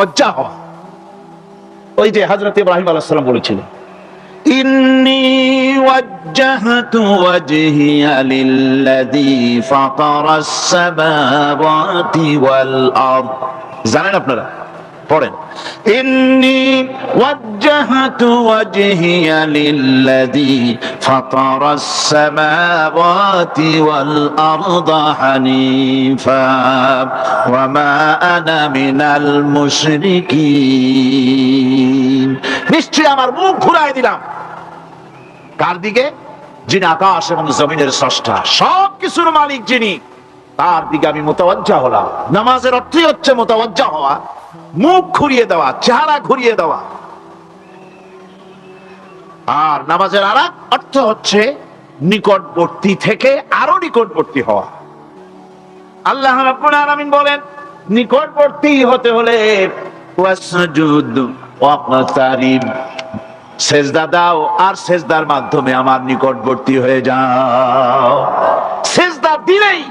মুতাওয়াজ্জা হওয়া। ওই যে হযরত ইব্রাহিম আলাইহিস সালাম বলেছিলেন, ইন্নী ওয়াজ্জাহতু ওয়াজহিয়া লিল্লাযী ফাতারাস সামাওয়াতি ওয়াল আরদ। জানেন আপনারা? পড়েন, ইন্নী ওয়াজ্জাহতু ওয়াজহিয়া লিল্লাযী ফাতারাস সামাওয়াতি ওয়াল আরদা হানিফা ওয়া মা আনা মিনাল মুশরিকিন। নিশ্চয়ই আমার মুখ ঘুরাই দিলাম কার দিকে? যিনি আকাশ এবং জমিনের স্রষ্টা, সব কিছুর মালিক যিনি, তার দিকে আমি মুতাওয়াজ্জা হলাম। নামাজের অর্থই হচ্ছে মুতাওয়াজ্জা হওয়া, মুখ ঘুরিয়ে দেওয়া, চেহারা ঘুরিয়ে দেওয়া। আর নামাজের আরেক অর্থ হচ্ছে নিকটবর্তী থেকে আরো নিকটবর্তী হওয়া। আল্লাহ রাব্বুল আলামিন বলেন, নিকটবর্তী হতে হলে ওয়াসজুদ ওয়াকতারিব, সেজদা দাও আর সেজদার মাধ্যমে আমার নিকটবর্তী হয়ে যাও। সেজদা দিলেই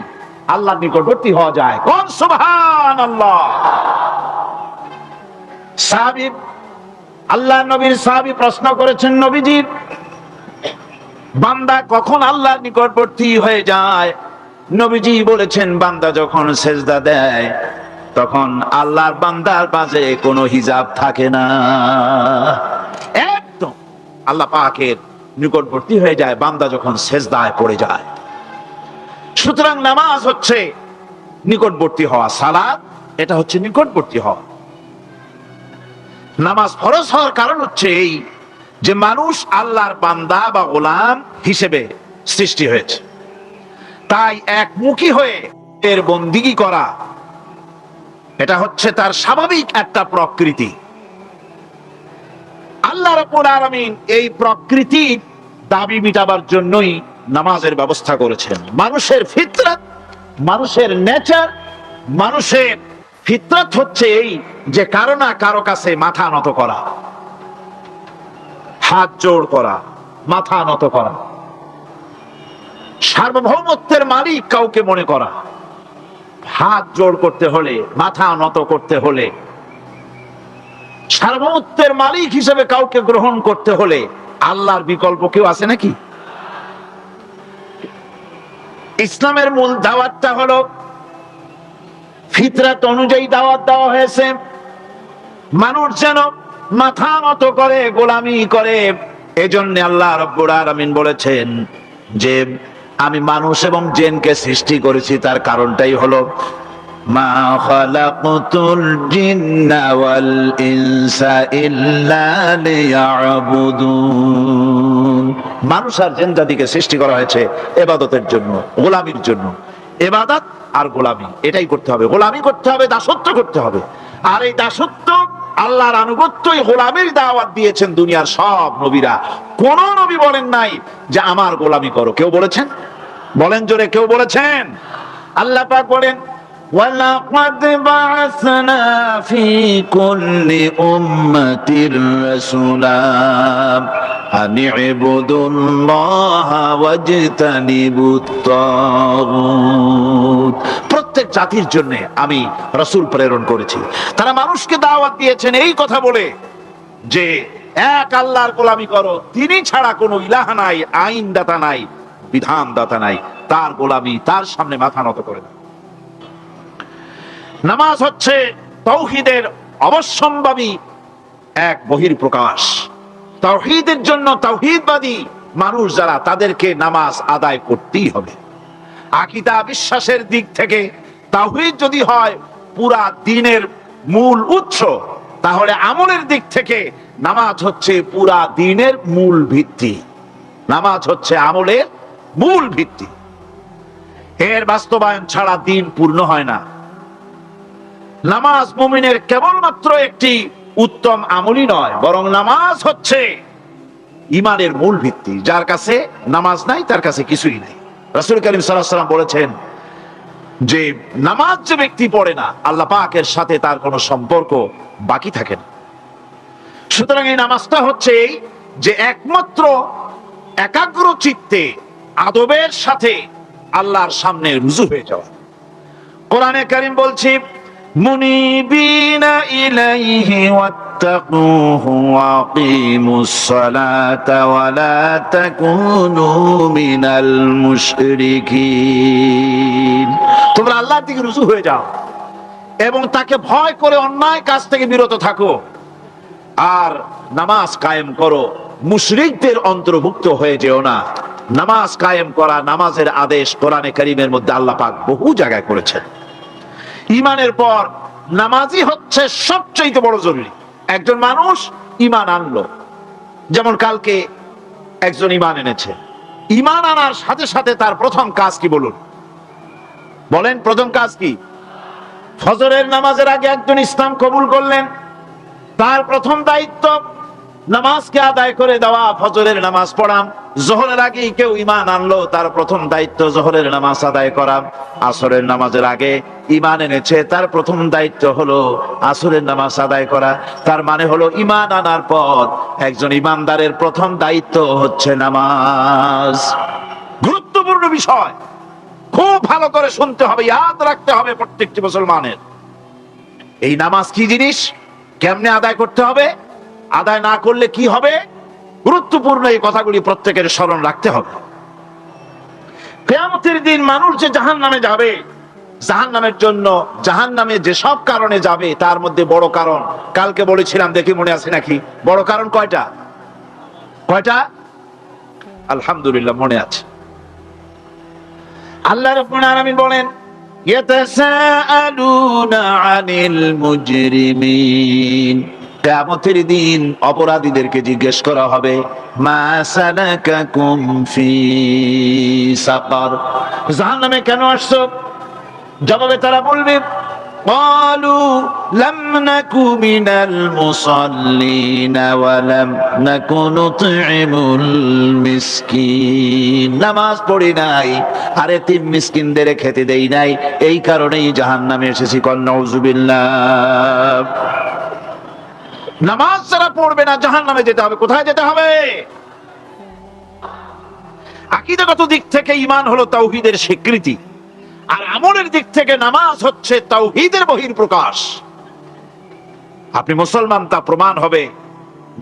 আল্লাহর নিকটবর্তী হওয়া যায়। কোন সুবহানাল্লাহ। সাহাবী, আল্লাহ নবীর সাহাবী প্রশ্ন করেছেন, নবীজি, বান্দা কখন আল্লাহর নিকটবর্তী হয়ে যায়? নবীজি বলেছেন, বান্দা যখন সেজদা দেয় তখন আল্লাহর বান্দার মাঝে কোনো হিজাব থাকে না, একদম আল্লাহ পাকের নিকটবর্তী হয়ে যায় বান্দা যখন সেজদায় পড়ে যায়। সুতরাং নামাজ হচ্ছে নিকটবর্তী হওয়া, সালাত এটা হচ্ছে নিকটবর্তী হওয়া। নামাজ ফরজ হওয়ার কারণ হচ্ছে এই যে মানুষ আল্লাহর বান্দা বা গোলাম হিসেবে সৃষ্টি হয়েছে, তাই একমুখী হয়ে এর বন্দিগি করা এটা হচ্ছে তার স্বাভাবিক একটা প্রকৃতি। আল্লাহ রাব্বুল আলামিন এই প্রকৃতির দাবি মিটাবার জন্যই নামাজের ব্যবস্থা করেছেন। মানুষের ফিতরত, মানুষের নেচার, মানুষের ফিতরত হচ্ছে এই যে কারো না কারো কাছে মাথা নত করা, হাত জোড় করা, মাথা নত করা, সার্বভৌমত্বের মালিক কাউকে মনে করা। হাত জোড় করতে হলে, মাথা নত করতে হলে, সার্বভৌমত্বের মালিক হিসেবে কাউকে গ্রহণ করতে হলে আল্লাহর বিকল্প কেউ আছে নাকি? ইসলামের মূল দাওয়াতটা হলো ফিতরাত অনুযায়ী দাওয়াত দেওয়া হয়েছে, মানুষ যেন মাথা নত করে, গোলামি করে। এজন্য আল্লাহ রাব্বুল আলামিন বলেছেন যে আমি মানুষ এবং জিনকে সৃষ্টি করেছি, তার কারণটাই হলো মা খালাকতুল জিন্না ওয়াল ইনসা ইল্লা লিয়াবুদুন। মানুষ আর জিন জাতিকে সৃষ্টি করা হয়েছে ইবাদতের জন্য, গোলামির জন্য। ইবাদত আর গোলামি এটাই করতে হবে, গোলামি করতে হবে, দাসত্ব করতে হবে। আর এই দাসত্ব, আল্লাহর আনুগত্যই গোলামির দাওয়াত দিয়েছেন দুনিয়ার সব নবীরা। কোন নবী বলেন নাই যে আমার গোলামি করো। কেউ বলেছেন? বলেন জোরে, কেউ বলেছেন? আল্লাহ পাক বলেন, ওয়ালাকাদ বা'আসনা ফি কুল্লি উম্মাতির রাসূলা আন ইবুদুল্লাহা ওয়াজতানিবুত তাগুত। প্রত্যেক জাতির জন্য আমি রাসূল প্রেরণ করেছি, তারা মানুষকে দাওয়াত দিয়েছেন এই কথা বলে যে এক আল্লাহর গোলামি করো, তিনি ছাড়া কোনো ইলাহ নাই, আইনদাতা নাই, বিধানদাতা নাই, তার গোলামি, তার সামনে মাথা নত করে না। নামাজ হচ্ছে তাওহীদের অবশ্যম্ভাবী এক বহির্প্রকাশ। তাওহীদের জন্য তাওহীদবাদী মানুষ যারা, তাদেরকে নামাজ আদায় করতেই হবে। আকীদা বিশ্বাসের দিক থেকে তাওহীদ যদি হয় পুরা দ্বীনের মূল উৎস, তাহলে আমলের দিক থেকে নামাজ হচ্ছে পুরা দ্বীনের মূল ভিত্তি। নামাজ হচ্ছে আমলের মূল ভিত্তি, এর বাস্তবায়ন ছাড়া দ্বীন পূর্ণ হয় না। নামাজ মুমিনের কেবলমাত্র একটি উত্তম আমলই নয়, বরং নামাজ হচ্ছে ঈমানের মূল ভিত্তি। যার কাছে নামাজ নাই তার কাছে কিছুই নাই। রাসূল কারীম সাল্লাল্লাহু আলাইহি ওয়াসাল্লাম বলেছেন যে নামাজ যে ব্যক্তি পড়ে না, আল্লাহ পাকের সাথে তার কোনো সম্পর্ক বাকি থাকে না। সুতরাং এই নামাজটা হচ্ছে এই যে একমাত্র একাগ্র চিত্তে আদবের সাথে আল্লাহর সামনে রুজু হয়ে যাওয়া। কোরআনে কারীম বলছে, মুনিবিনা ইলাইহি ওয়াত্তাকুহু ওয়াকিমুস সালাতা ওয়া লা তাকুনু মিনাল মুশরিকিন। তোমরা আল্লাহর দিকে রুজু হয়ে যাও এবং তাকে ভয় করে অন্যায় কাজ থেকে বিরত থাকো, আর নামাজ কায়েম করো, মুশরিকদের অন্তর্ভুক্ত হয়ে যেও না। নামাজ কায়েম করা, নামাজের আদেশ কোরআনে কারীমের মধ্যে আল্লাহ পাক বহু জায়গায় করেছেন। ঈমানের পর নামাজই হচ্ছে সবচেয়ে বড় জরুরি। একজন মানুষ ঈমান আনলো, যেমন কালকে একজন ঈমান এনেছে, ঈমান আনার সাথে সাথে তার প্রথম কাজ কি বলুন? বলেন, প্রথম কাজ কি? ফজরের নামাজের আগে একজন ইসলাম কবুল করলেন, তার প্রথম দায়িত্ব নামাজকে আদায় করে দেওয়া, ফজরের নামাজ পড়া। জোহরের আগে কেউ ঈমান আনলো, তার প্রথম দায়িত্ব জোহরের নামাজ আদায় করা। আসরের নামাজের আগে ঈমান এনেছে, তার প্রথম দায়িত্ব হলো আসরের নামাজ আদায় করা। তার মানে হলো ঈমান আনার পর একজন ঈমানদারের প্রথম দায়িত্ব হচ্ছে নামাজ। গুরুত্বপূর্ণ বিষয়, খুব ভালো করে শুনতে হবে, ইয়াদ রাখতে হবে প্রত্যেকটি মুসলমানের। এই নামাজ কি জিনিস, কেমনে আদায় করতে হবে, আদায় না করলে কি হবে, গুরুত্বপূর্ণ এই কথাগুলি প্রত্যেকের স্মরণ রাখতে হবে। কিয়ামতের দিন মানুষ যে জাহান্নামে যাবে, জাহান্নামের জন্য, জাহান্নামে যেসব কারণে যাবে তার মধ্যে বড় কারণ কালকে বলেছিলাম, দেখি মনে আছে নাকি? বড় কারণ কয়টা? কয়টা? আলহামদুলিল্লাহ মনে আছে। আল্লাহ রাব্বুল আলামিন বলেন, ইয়াতাসাআলুনা আনিল মুজরিমিন। কিয়ামতের দিন অপরাধীদেরকে জিজ্ঞেস করা হবে, মা সালাকাকুম ফি সাকার, জাহান্নামে কেন আসছো? জবাবে তারা বলবে, ক্বালু লাম নাকু মিনাল মুসাল্লিন ওয়া লাম নাকু নুতঈমুল মিসকিন। নামাজ পড়ি নাই, আর এতিম মিসকিনদের খেতে দেই নাই, এই কারণেই জাহান্নামে এসেছি। নাউযুবিল্লাহ। নামাজ যারা পড়বে না জাহান্নামে যেতে হবে। কোথায় যেতে হবে? আকীদাগত দিক থেকে ঈমান হলো তাওহীদের স্বীকৃতি, আর আমলের দিক থেকে নামাজ হচ্ছে তাওহীদের বহিঃপ্রকাশ। আপনি মুসলমান তা প্রমাণ হবে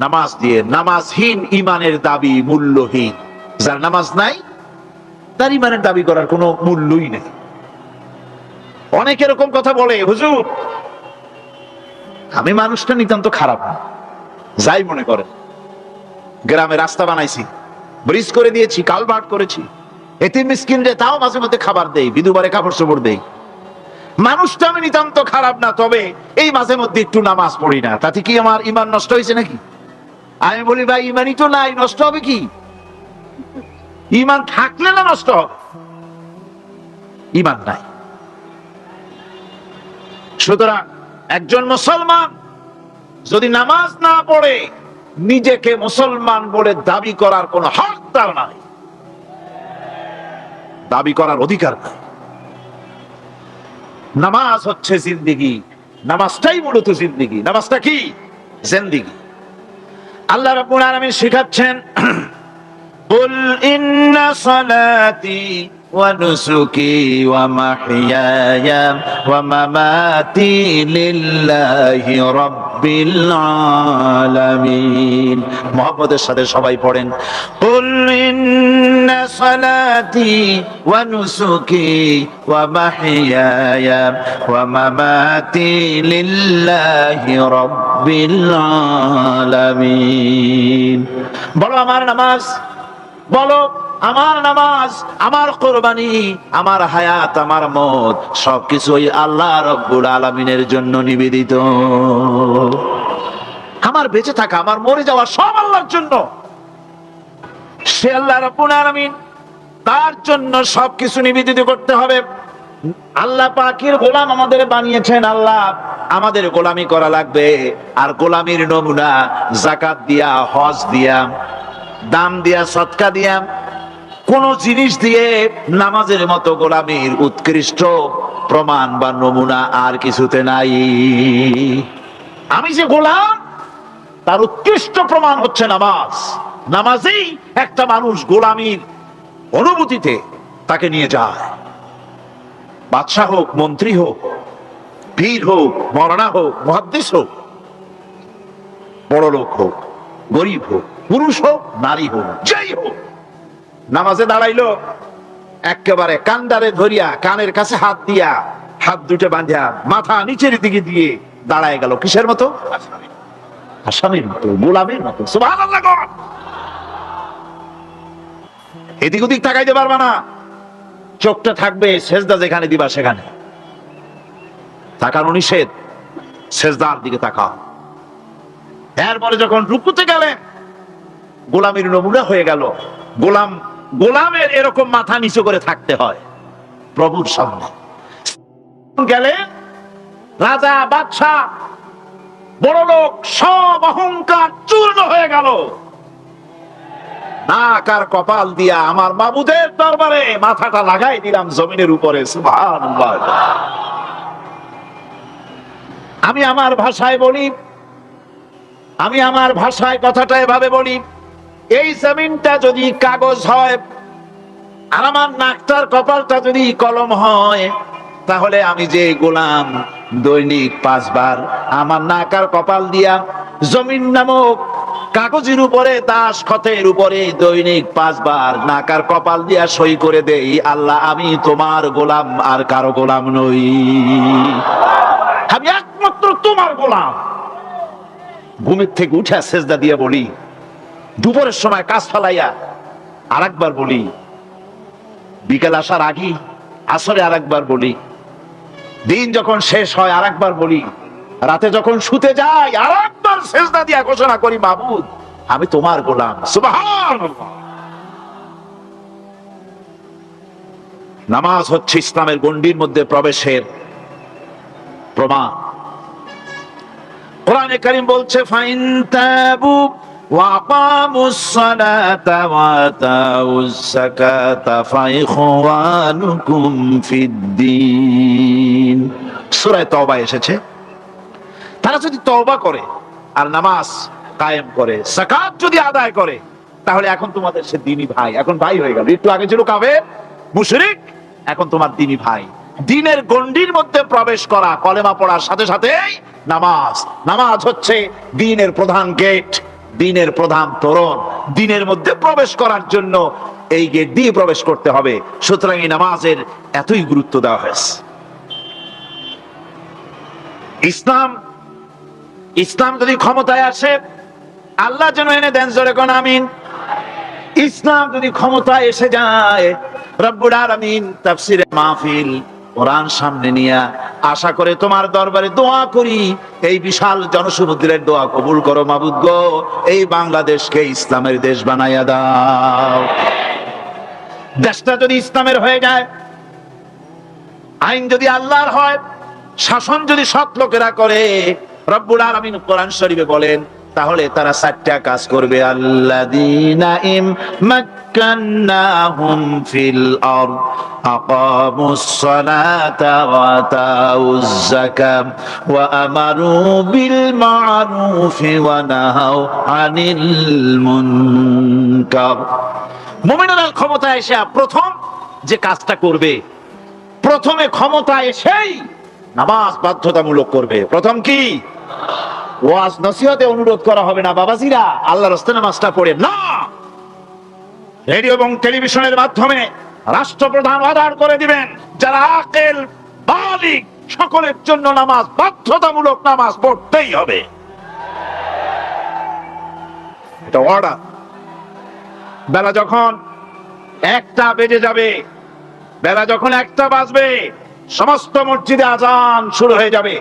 নামাজ দিয়ে। নামাজহীন ঈমানের দাবি মূল্যহীন। যার নামাজ নাই তার ঈমানের দাবি করার কোনো মূল্যই নেই। অনেক এরকম কথা বলে, হুজুর আমি মানুষটা নিতান্ত খারাপ না, যাই মনে করেন, গ্রামে রাস্তা বানাইছি, ব্রিজ করে দিয়েছি, কালভার্ট করেছি, এতিম মিসকিনরে তাও মাঝে মধ্যে খাবার দেই, বিধবারে কাপড় চোপড় দেই, মানুষটা আমি নিতান্ত খারাপ না, তবে এই মাঝে মধ্যে একটু নামাজ পড়ি না, তাতে কি আমার ঈমান নষ্ট হয়েছে নাকি? আমি বলি, ভাই ঈমানই তো নাই, নষ্ট হবে কি? ঈমান থাকলে না নষ্ট হবে? ঈমান নাই। সুতরাং একজন মুসলমান যদি নামাজ না পড়ে, নিজেকে মুসলমান বলে দাবি করার কোন হক তার নাই, দাবি করার অধিকার নাই। নামাজ হচ্ছে জিন্দেগি, নামাজটাই মূলত জিন্দেগি। নামাজটা কি? জিন্দেগি। আল্লাহ রাব্বুল আলামিন শিখাচ্ছেন, কুল ইন্না সালাতি ওয়া নুসুকি ওয়া মাহইয়ায়া ওয়া মামাতি লিল্লাহি রাব্বিল আলামিন। মুহাম্মদের সাথে সবাই পড়েন, কুল ইন্না সালাতি ওয়া নুসুকি ওয়া মাহইয়ায়া ওয়া মামাতি লিল্লাহি রাব্বিল আলামিন। বলো আমার নামাজ, বলো আমার নামাজ, আমার কোরবানি, আমার হায়াত, আমার মত সবকিছুই আল্লাহ রাব্বুল আলামিনের জন্য নিবেদিত। আমার বেঁচে থাকা, আমার মরে যাওয়া সব আল্লাহর জন্য। সে আল্লাহ রাব্বুল আলামিন, তার জন্য সবকিছু নিবেদিত করতে হবে। আল্লাহ পাকের গোলাম আমাদের বানিয়েছেন, আল্লাহ আমাদের গোলামি করা লাগবে। আর গোলামির নমুনা যাকাত দিয়া, হজ দিয়া, দাম দিয়া, সদকা দিয়া, কোন জিনিস দিয়ে নামাজের মতো গোলামির উৎকৃষ্ট প্রমাণ বা নমুনা আর কিছুতে নাই। আমি যে গোলাম তার উৎকৃষ্ট প্রমাণ হচ্ছে নামাজ। নামাজেই একটা মানুষ গোলামির অনুভূতিতে তাকে নিয়ে যায়। বাদশাহ হোক, মন্ত্রী হোক, পীর হোক, মৌলানা হোক, মুহাদ্দিস হোক, বড় লোক হোক, গরিব হোক, পুরুষ হোক, নারী হোক, যেই হোক, নামাজে দাঁড়াইলো একেবারে কান্দারে ধরিয়া কানের কাছে হাত দিয়া, হাত দুটো বাঁধিয়া মাথা নিচের দিকে দিয়ে দাঁড়ায় গেল। কিসের মতো? আসামির মতো, গোলামের মতো। সুবহানাল্লাহ। এদিক ওদিক তাকাইতে পারবা না, চোখটা থাকবে সেজদা যেখানে দিবা সেখানে। তাকানো নিষেধ, সেজদার দিকে তাকাও। এরপরে যখন রুকুতে গেলেন, গোলামের নমুনা হয়ে গেল। গোলামের এরকম মাথা নিচু করে থাকতে হয় প্রভুর সামনে। গেলে রাজা, বাদশাহ, বড় লোক, সব অহংকার চূর্ণ হয়ে গেল। নাক আর কপাল দিয়া আমার মাবুদের দরবারে মাথাটা লাগাই দিলাম জমিনের উপরে। সুবহানাল্লাহ। আমি আমার ভাষায় বলি, আমি আমার ভাষায় কথাটা এভাবে বলি, এই জমিনটা যদি কাগজ হয় আর আমার নাকটার কপালটা যদি কলম হয়, তাহলে আমি যে গোলাম দৈনিক 5 বার আমার নাক আর কপাল দিয়া জমিন নামক কাগজের উপরে, দাস খতের উপরে দৈনিক 5 বার নাক আর কপাল দিয়া সই করে দেই, আল্লাহ আমি তোমার গোলাম আর কারো গোলাম নই, আমি একমাত্র তোমার গোলাম। ঘুমের থেকে উঠে সেজদা দিয়ে বলি, দুপুরের সময় কাজ ফালাইয়া আরেকবার বলি, বিকেল আসার আগে আসরে আরেকবার বলি, দিন যখন শেষ হয় আরেকবার বলি, রাতে যখন শুতে যাই আরেকবার সেজদা দিয়া ঘোষণা করি, মাবুদ আমি তোমার গোলাম। সুবহানাল্লাহ। নামাজ হচ্ছে ইসলামের গণ্ডির মধ্যে প্রবেশের প্রমাণ। কোরআনে কারীম বলছে, ফাইন তাবু ওয়া আকামুস সালাতা ওয়া আতাউজ যাকাতা ফাইখওয়ানুকুম ফিদ্দীন। সূরা তাওবা এসেছে, তারা যদি তওবা করে আর নামাজ কায়েম করে, যাকাত যদি আদায় করে, তাহলে এখন তোমাদের সে দ্বীনি ভাই, এখন ভাই হয়ে গেল। একটু আগে ছিল কাফের, মুশরিক, এখন তোমার দ্বীনি ভাই। দ্বীনের গণ্ডির মধ্যে প্রবেশ করা, কলেমা পড়ার সাথে সাথেই নামাজ। নামাজ হচ্ছে দ্বীনের প্রধান গেট, দ্বীনের প্রধান তোরণ। দ্বীনের মধ্যে প্রবেশ করার জন্য এই গেট দিয়ে প্রবেশ করতে হবে। সুতরাং এই নামাজের এতই গুরুত্ব দেওয়া হয়েছে। ইসলাম যদি ক্ষমতায় আসে, আল্লাহ যেন এনে দেন, জোরে কোন আমিন। ইসলাম যদি ক্ষমতায় এসে যায়, রব্বুল আলামিন তাফসীরে মাহফিল, কোরআন সামনে নিয়ে আশা করে তোমার দরবারে দোয়া করি, এই বিশাল জনসমুদ্রের দোয়া কবুল করো মাবুদ গো, এই বাংলাদেশকে ইসলামের দেশ বানাইয়া দাও। দেশটা যদি ইসলামের হয়ে যায়, আইন যদি আল্লাহর হয়, শাসন যদি সৎ লোকেরা করে, রব্বুল আলামিন কোরআন শরীফে বলেন, তাহলে তারা 4টা কাজ করবে। আল্লাযীনা মাক্কান্নাহুম ফিল আরদ আকামুস সালাতা ওয়া আতাউজ যাকাত ওয়া আমারু বিল মা'রুফি ওয়া নাহাউ আনিল মুনকার। মুমিনরা ক্ষমতায় এসে প্রথম যে কাজটা করবে, প্রথমে ক্ষমতায় এসেই নামাজ বাধ্যতামূলক করবে। প্রথম কি? ওয়াজ নসিহতে অনুরোধ করা হবে না, বাবাজিরা আল্লাহর রাস্তায় নামাজটা পড়েন না। রেডিও এবং টেলিভিশনের মাধ্যমে রাষ্ট্রপ্রধান অর্ডার করে দিবেন, যারা আকেল বালিগ সকলের জন্য নামাজ বাধ্যতামূলক, নামাজ পড়তেই হবে, এটা অর্ডার। বেলা যখন 1টা বেজে যাবে, বেলা যখন 1টা বাজবে, সমস্ত মসজিদে আজান শুরু হয়ে যাবে।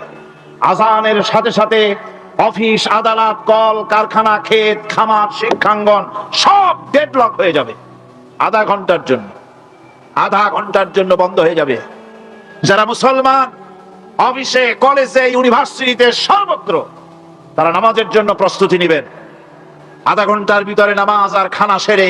আজানের সাথে সাথে অফিস, আদালত, কল কারখানা, ক্ষেত খামার, শিক্ষাঙ্গন সব ডেডলক হয়ে যাবে। আধা ঘন্টার জন্য বন্ধ হয়ে যাবে। যারা মুসলমান অফিসে, কলেজে, ইউনিভার্সিটিতে, সর্বত্র তারা নামাজের জন্য প্রস্তুতি নেবেন। আধা ঘন্টার ভিতরে নামাজ আর খানা সেরে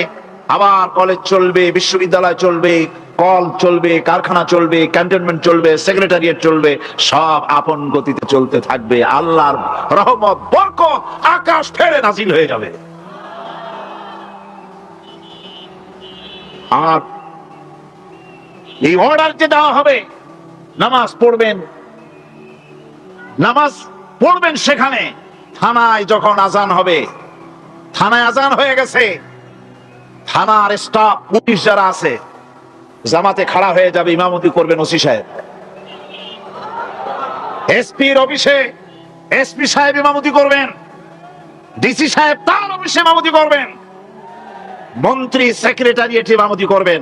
আবার কলেজ চলবে, বিশ্ববিদ্যালয় চলবে, কল চলবে, কারখানা চলবে, ক্যান্টনমেন্ট চলবে, সেক্রেটারিয়েট চলবে, সব আপন গতিতে চলতে থাকবে। আল্লাহর রহমত, বরকত আকাশ ফেরে নাজিল হয়ে যাবে। আর এই অর্ডার যে দেওয়া হবে, নামাজ পড়বেন, নামাজ পড়বেন সেখানে। থানায় যখন আজান হবে, থানায় আজান হয়ে গেছে, থানার স্টাফ পুলিশ যারা আছে জামাতে খাড়া হয়ে যাবে, ইমামতি করবেন ওসি সাহেব। এসপির অফিসে এসপি সাহেব ইমামতি করবেন, ডিসি সাহেব তার অফিসে ইমামতি করবেন, মন্ত্রী সেক্রেটারিয়েটে ইমামতি করবেন,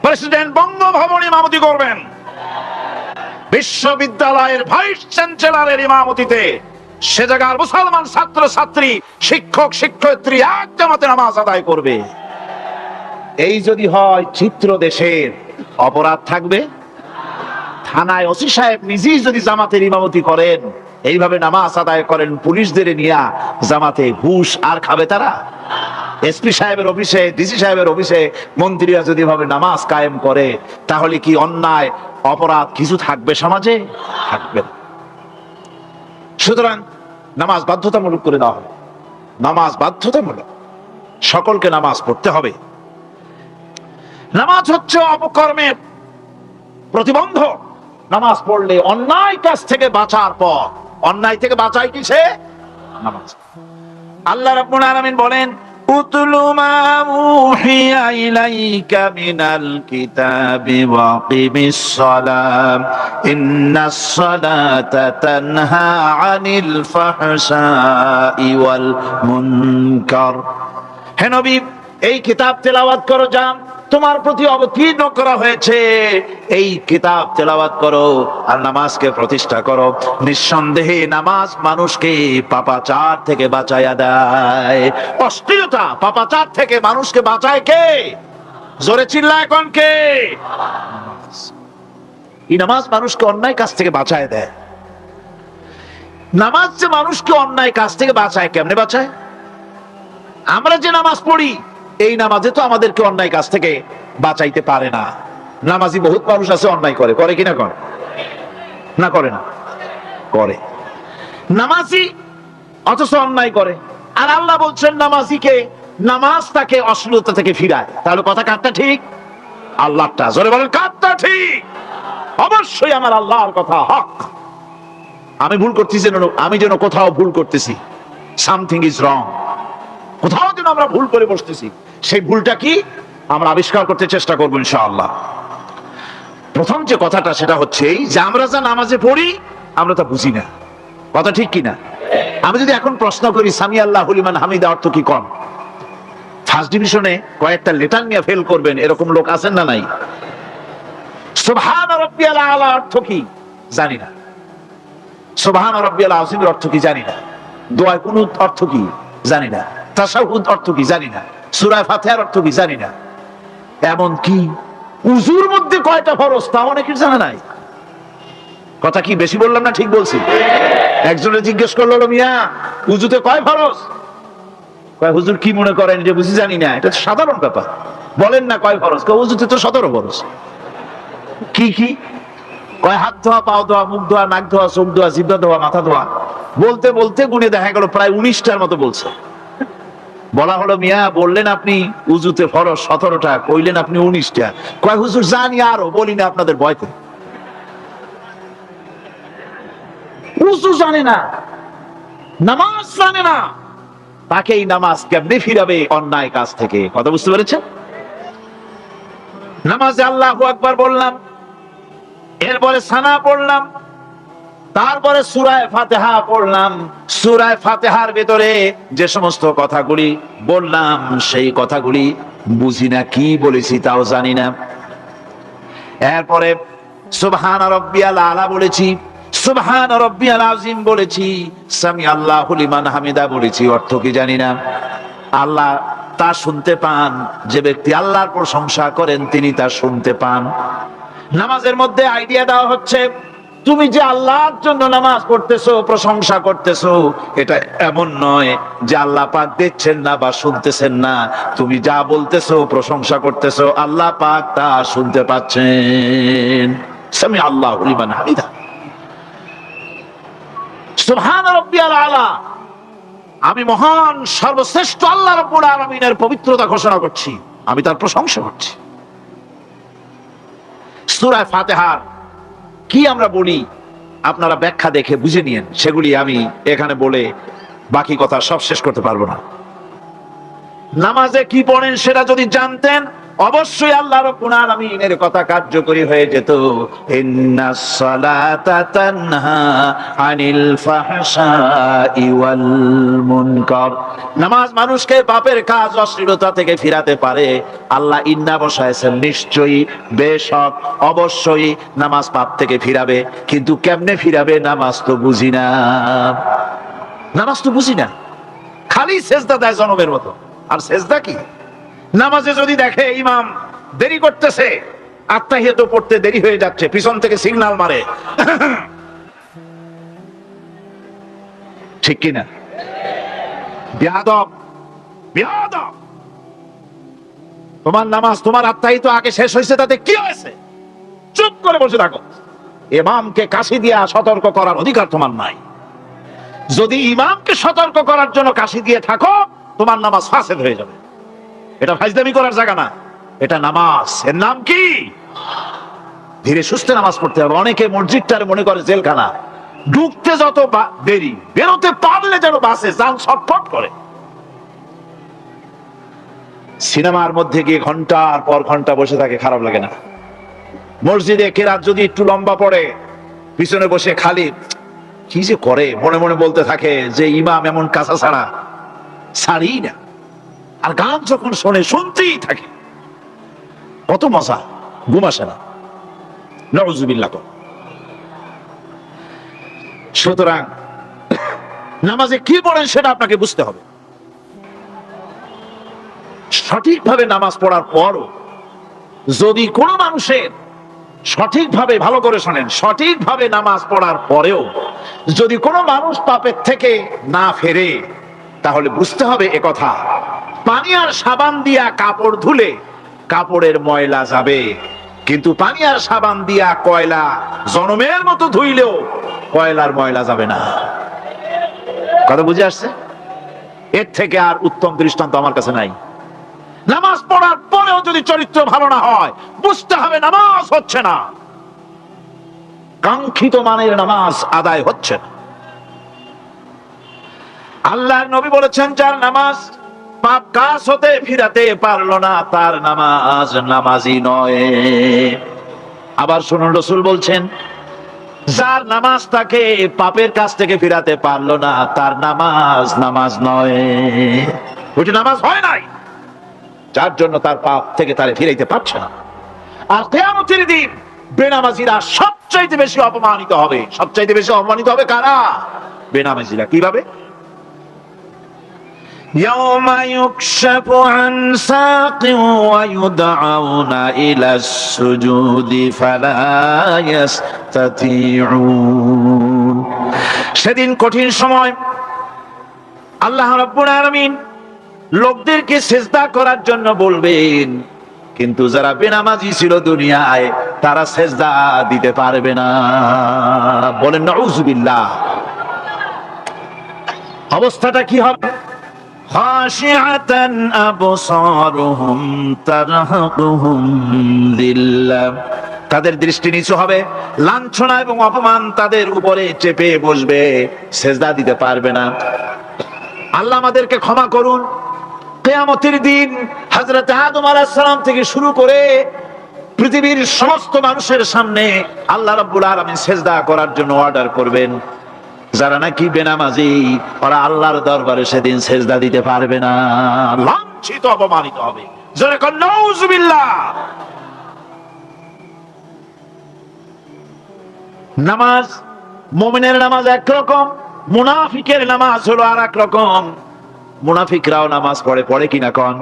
প্রেসিডেন্ট বঙ্গভবনে ইমামতি করবেন, বিশ্ববিদ্যালয়ের ভাইস চ্যান্সেলরের ইমামতিতে সে জায়গার মুসলমান ছাত্র ছাত্রী, শিক্ষক শিক্ষয়িত্রী এক জামাতে নামাজ আদায় করবে। এই যদি হয় চিত্র দেশের, অপরাধ থাকবে? থানায় ওসি সাহেব নিজেই যদি জামাতের ইমামতি করেন, এইভাবে নামাজ আদায় করেন পুলিশদের নিয়ে, জামাতে ঘুষ আর খাবে তারা? এসপি সাহেবের অফিসে, ডিসি সাহেবের অফিসে মন্ত্রীরা যদি ভাবে নামাজ কায়েম করে, তাহলে কি অন্যায় অপরাধ কিছু থাকবে সমাজে? থাকবে না। সুতরাং নামাজ বাধ্যতামূলক করে দেওয়া হবে। নামাজ বাধ্যতামূলক, সকলকে নামাজ পড়তে হবে। নামাজ হচ্ছে অপকর্মের প্রতিবন্ধক। নামাজ পড়লে অন্যায় কাজ থেকে বাঁচার পথ। অন্যায় থেকে বাঁচায় কিসে? নামাজ। আল্লাহ রাব্বুল আলামিন বলেন, উতলু মা উহিয়া ইলাইকা মিনাল কিতাবি ওয়া কিমিস সালাম ইন্নাস সালাতা তানহা আনিল ফাহশাই ওয়াল মুনকার। হে নবী, এই কিতাব তেলাওয়াত করো, যা তোমার প্রতি অবতীর্ণ করা হয়েছে, এই কিতাব তেলাওয়াত করো আর নামাজকে প্রতিষ্ঠা করো। নিঃসন্দেহে নামাজ মানুষকে পাপাচার থেকে বাঁচায়া দেয়। অশ্লীলতা, পাপাচার থেকে মানুষকে বাঁচায় কে? জোরে চিল্লায় এখন কে? এই নামাজ মানুষকে অন্যায় কাজ থেকে বাঁচায় দেয়। নামাজ যে মানুষকে অন্যায় কাজ থেকে বাঁচায়, কেমনে বাঁচায়? আমরা যে নামাজ পড়ি, এই নামাজে তো আমাদেরকে অন্যায় কাজ থেকে বাঁচাইতে পারে না। নামাজি বহুত মানুষ আছে অন্যায় করে, করে কিনা? করে না? করে না? করে। নামাজি অথচ অন্যায় করে। আর আল্লাহ বলছেন নামাজিকে, নামাজ তাকে অশ্লীলতা থেকে ফিরায়। তাহলে কথা কারটা ঠিক? আল্লাহটা। জোরে বলেন, কারটা ঠিক? অবশ্যই আমার আল্লাহর কথা হক। আমি ভুল করতেছি, আমি যেন কোথাও ভুল করতেছি, সামথিং ইজ রং, কোথাও যেন আমরা ভুল করে বসতেছি, সেই ভুলটা কি আমরা আবিষ্কার করতে চেষ্টা করবো ইনশাআল্লাহ। প্রথম যে কথাটা সেটা হচ্ছে এই যে আমরা যা নামাজে পড়ি আমরা তা বুঝি না। কথা ঠিক কিনা? আমি যদি এখন প্রশ্ন করি সামি আল্লাহু লিমান হামিদা অর্থ কি, কোন ফার্স্ট ডিভিশনে কয়েকটা লেটার নিয়ে ফেল করবেন, এরকম লোক আছেন না নাই? সুবহান রাব্বিয়াল আলা অর্থ কি জানি না, সুবহান রাব্বিয়াল আযীমের অর্থ কি জানি না, দোয়া কুনুত অর্থ কি জানি না, তাশাহুদ অর্থ কি জানি না, সূরা ফাতিহার অর্থ কি জানি না। এমন কি উযুর মধ্যে কয়টা ফরজ তা অনেকের জানা নাই। কথা কি বেশি বললাম না ঠিক বলছি? একজনে জিজ্ঞেস করলো, মিয়া উযুতে কয় ফরজ? কয় হুজুর কি মনে করেন যে বুঝি জানি না? এটা তো সাধারণ ব্যাপার, বলেন না কয় ফরজ? কয় উযুতে তো 17 ফরজ। কি কি? কয় হাত ধোয়া, পাও ধোয়া, মুখ ধোয়া, নাক ধোয়া, চোখ ধোয়া, জিহ্বা ধোয়া, মাথা ধোয়া। বলতে বলতে গুণে দেখা গেল প্রায় 19টার মতো বলছে। বলা হলো, মিয়া বললেন আপনি উযুতে ফরজ 17টা, কইলেন আপনি 19টা। কয় হুজুর জানি আরো, বলি না আপনাদের ভয় করে। উযু জানে না, নামাজ জানে না, তাকে এই নামাজ কেমনে ফিরাবে অন্যায় কাজ থেকে? কথা বুঝতে পেরেছেন? নামাজে আল্লাহু আকবার বললাম, এরপরে সানা পড়লাম, তারপরে সূরা ফাতিহা পড়লাম। সূরা ফাতিহার ভিতরে যে সমস্ত কথাগুলি বললাম সেই কথাগুলি বুঝি না, কি বলেছি তাও জানি না। এরপরে সুবহান রাব্বিয়াল আলা বলেছি, সুবহান রাব্বিয়াল আযীম বলেছি, সামি আল্লাহু লিমান হামিদা বলেছি, অর্থ কি জানি না। আল্লাহ তা শুনতে পান, যে ব্যক্তি আল্লাহর প্রশংসা করেন তিনি তা শুনতে পান। নামাজের মধ্যে আইডিয়া দেওয়া হচ্ছে, তুমি যে আল্লাহর জন্য নামাজ পড়তেছো, প্রশংসা করতেছো, এটা এমন নয় যে আল্লাহ পাক দেখছেন না বা শুনতেছেন না। তুমি যা বলতেছো, প্রশংসা করতেছো, আল্লাহ পাক তা শুনতে পাচ্ছেন। সামি আল্লাহু লিমান হামিদা, সুবহান রাব্বিয়াল আলা। আমি মহান সর্বশ্রেষ্ঠ আল্লাহ রাব্বুল আলামিনের পবিত্রতা ঘোষণা করছি, আমি তার প্রশংসা করছি। সূরা ফাতিহার কি আমরা বলি? আপনারা ব্যাখ্যা দেখে বুঝে নিয়েন, সেগুলি আমি এখানে বলে বাকি কথা সব শেষ করতে পারবো না। নামাজে কি পড়েন সেটা যদি জানতেন, অবশ্যই আল্লাহ রাব্বুল আলামিনের কথা কার্যকরী হয়ে যেত। ইন্নাস সালাতা তানহা আনিল ফাহশাই ওয়াল মুনকার। নামাজ মানুষকে পাপের কাজ অশ্লীলতা থেকে ফিরাতে পারে। আল্লাহ ইন্না বসায়ছেন, নিশ্চয়ই, বেশক, অবশ্যই নামাজ পাপ থেকে ফিরাবে। কিন্তু কেমনে ফিরাবে নামাজ তো বুঝি না, নামাজ তো বুঝি না, খালি সেজদা দেয় জনমের মতো। আর সেজদা কি? নামাজে যদি দেখে ইমাম দেরি করতেছে, আত্তাহিয়াত পড়তে দেরি হয়ে যাচ্ছে, পিছন থেকে সিগন্যাল মারে, ঠিক কিনা? বিয়াদব, বিয়াদব। তোমার নামাজ, তোমার আত্তাহিয়াত আগে শেষ হয়েছে, তাতে কি হয়েছে? চুপ করে বসে থাকো। ইমামকে কাশি দিয়া সতর্ক করার অধিকার তোমার নাই। যদি ইমামকে সতর্ক করার জন্য কাশি দিয়ে থাকো, তোমার নামাজ ফাসেদ হয়ে যাবে। এটা ফাজলামি করার জায়গা না, এটা নামাজ। এর নাম কি? ধীরে সুস্থে নামাজ পড়তে হবে। অনেকে মসজিদটারে মনে করে জেলখানা, ঢুকতে যত দেরি, বেরোতে পারলে যেন বাসে যান ছটফট করে। সিনেমার মধ্যে গিয়ে ঘন্টার পর ঘন্টা বসে থাকে, খারাপ লাগে না? মসজিদে কেরাত যদি একটু লম্বা পড়ে, পিছনে বসে খালি কি যে করে মনে মনে বলতে থাকে যে ইমাম এমন কাঁচা ছাড়া ছাড়ি না। আর গান যখন শোনে, শুনতেই থাকে, কত মজা, ঘুম আসে না। নাউযুবিল্লাহ। সুতরাং নামাজে কি পড়েন সেটা আপনাকে বুঝতে হবে। সঠিকভাবে নামাজ পড়ার পরও যদি কোনো মানুষের সঠিকভাবে, ভালো করে শোনেন, সঠিকভাবে নামাজ পড়ার পরেও যদি কোনো মানুষ পাপের থেকে না ফেরে, তাহলে বুঝতে হবে একথা, পানি আর সাবান দিয়া কাপড় ধুলে কাপড়ের ময়লা যাবে, কিন্তু পানি আর সাবান দিয়া কয়লা জনমের মতো ধুইলেও কয়লার ময়লা যাবে না। কথা বুঝে আসছে? এর থেকে আর উত্তম দৃষ্টান্ত আমার কাছে নাই। নামাজ পড়ার পরেও যদি চরিত্র ভালো না হয়, বুঝতে হবে নামাজ হচ্ছে না, কাঙ্ক্ষিত মানের নামাজ আদায় হচ্ছে না। আল্লাহর নবী বলেছেন, যার নামাজ পাপ কাজ হতে ফিরাতে পারলো না, তার নামাজ নামাজি নয়। আবার শুনুন, রাসূল বলছেন, যার নামাজ তাকে পাপের কাজ থেকে ফিরাতে পারলো না, তার নামাজ নামাজ নয়। ওইটা নামাজ হয় নাই, যার জন্য তার পাপ থেকে তারে ফিরাইতে পারছে না। আর কিয়ামতের দিন বেনামাজিরা সবচাইতে বেশি অপমানিত হবে। সবচাইতে বেশি অপমানিত হবে কারা? বেনামাজিরা। কিভাবে? يوم يكشف عن ساق ويدعون إلى السجود فلا يستطيعون। সেদিন কঠিন সময়, আল্লাহ রাব্বুল আলামিন লোকদেরকে সিজদা করার জন্য বলবেন, কিন্তু যারা বেনামাজি ছিল দুনিয়ায়, তারা সিজদা দিতে পারবে না। বলেন নাউযুবিল্লাহ। অবস্থাটা কি হবে? খাশিআতান আবসারুহুম তারহাকুহুম যিল্লাহ। তাদের দৃষ্টি নিচু হবে, লাঞ্ছনা এবং অপমান তাদের উপরে চেপে বসবে, সিজদা দিতে পারবে না। আল্লাহ আমাদেরকে ক্ষমা করুন। কিয়ামতের দিন হযরত আদম আলাইহিস সালাম থেকে শুরু করে পৃথিবীর সমস্ত মানুষের সামনে আল্লাহ রাব্বুল আলামিন সিজদা করার জন্য অর্ডার করবেন। যারা নাকি বেনামাজি, ওরা আল্লাহর দরবারে সেদিন সিজদা দিতে পারবে না, লাঞ্ছিত, অপমানিত হবে। জোরে কোন নাউযুবিল্লাহ। নামাজ, মুমিনের নামাজ একরকম, মুনাফিকের নামাজ হলো আর এক রকম। মুনাফিকরাও নামাজ পড়ে, পড়ে কিনা কোন?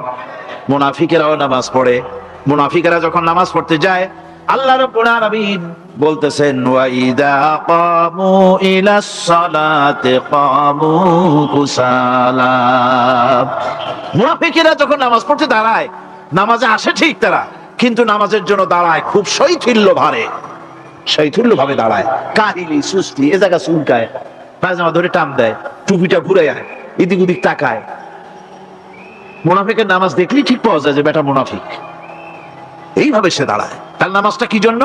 মুনাফিকেরাও নামাজ পড়ে। মুনাফিকেরা যখন নামাজ পড়তে যায়, আল্লাহ রাব্বুল আলামিন বলতেছেন, ওয়া ইযা কামু ইলাস সালাতি কামু কুসালা। মুনাফিকেরা যখন নামাজ পড়তে দাঁড়ায়, নামাজে আসে ঠিক তারা, কিন্তু নামাজের জন্য দাঁড়ায় খুব শৈথিল্য ভারে, শৈথিল্য ভাবে দাঁড়ায়, কাহিলি, সুস্তি, এ জায়গা চুলকায়, পায়জামা ধরে টান দেয়, টুপিটা ঘুরায়, এদিক ওদিক তাকায়। মুনাফিকের নামাজ দেখলেই ঠিক পাওয়া যায় যে বেটা মুনাফিক। এইভাবে সে দাঁড়ায়। তার নামাজটা কি জন্য?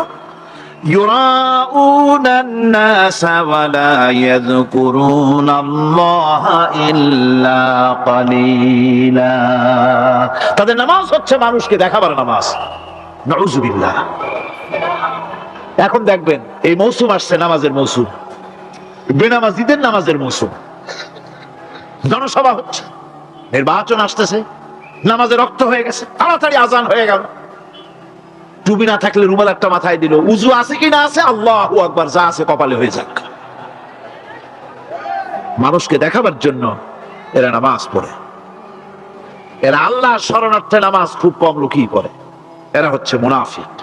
ইউরাউনা الناس ولا يذكرون الله إلا قليلا। তাদের নামাজ হচ্ছে মানুষকে দেখাবার নামাজ। নাউযুবিল্লাহ। এখন দেখবেন এই মৌসুম আসছে, নামাজের মৌসুম, বেনামাজিদের নামাজের মৌসুম। জনসভা হচ্ছে, নির্বাচন আসতেছে, নামাজে রক্ত হয়ে গেছে, তাড়াতাড়ি আজান হয়ে গেল, টুপি না থাকলে রুমাল একটা মাথায় দিল, উজু আছে কি না আছে, আল্লাহু আকবার, যা আছে কপালে হয়ে যাক। মানুষকে দেখাবার জন্য এরা নামাজ পড়ে। এরা আল্লাহ শরণার্থে নামাজ খুব কম লোকই পড়ে। এরা হচ্ছে মুনাফিক।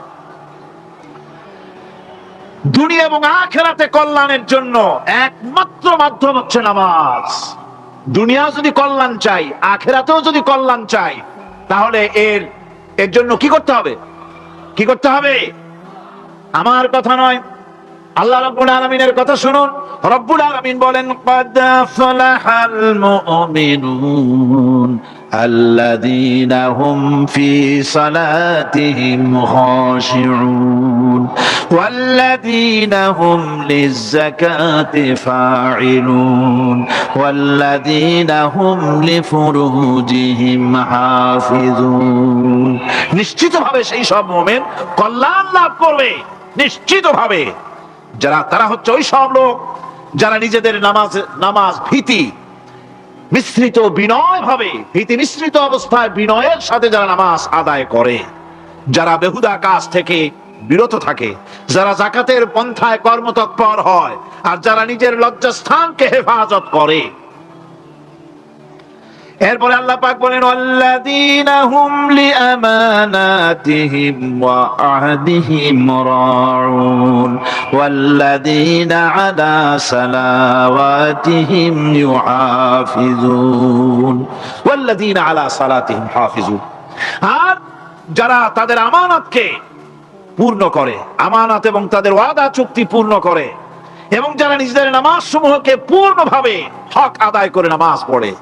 দুনিয়া এবং আখিরাতে কল্যাণের জন্য একমাত্র মাধ্যম হচ্ছে নামাজ। দুনিয়া যদি কল্যাণ চাই, আখিরাতেও যদি কল্যাণ চাই, তাহলে এর জন্য কি করতে হবে? কি করতে হবে? আমার কথা নয়, আল্লাহ রাব্বুল আলামিনের কথা শুনুন। রব্বুল আলামিন বলেন, ক্বাদ ফালাহাল মুমিনুন আল্লাযীনা হুম ফি সালাতিহিম খাশিউন ওয়াল্লাযীনা হুম লিয-যাকাতি ফাঈলুন ওয়াল্লাযীনা হুম লিফুরুজিহিম হাফিজুন। নিশ্চিতভাবে সেই সব মুমিন কল্যাণ লাভ করবে, নিশ্চিতভাবে। তারা হচ্ছে ওই সব লোক যারা নিজেদের নামাজ ভীতি মিশ্রিত, বিনয় ভাবে, ভীতি মিশ্রিত অবস্থায় বিনয়ের সাথে যারা নামাজ আদায় করে, যারা বেহুদা কাজ থেকে বিরত থাকে, যারা যাকাতের পন্থায় কর্মতৎপর হয়, আর যারা নিজের লজ্জাস্থানকে হেফাজত করে। এরপরে আল্লাহ পাক বলেন, ওয়াল্লাযীনা হুম লিআমানাতিহিম ওয়া আহদিহিম রাউন ওয়াল্লাযীনা আলা সালাওয়াতিহিম ইউহাফিজুন ওয়াল্লাযীনা আলা সালাতিহিম হাফিজুন। আর যারা তাদের আমানতকে পূর্ণ করে, আমানত এবং তাদের ওয়াদা চুক্তি পূর্ণ করে, এবং যারা নিজেদের নামাজ সমূহকে পূর্ণভাবে হক আদায় করে নামাজ পড়ে,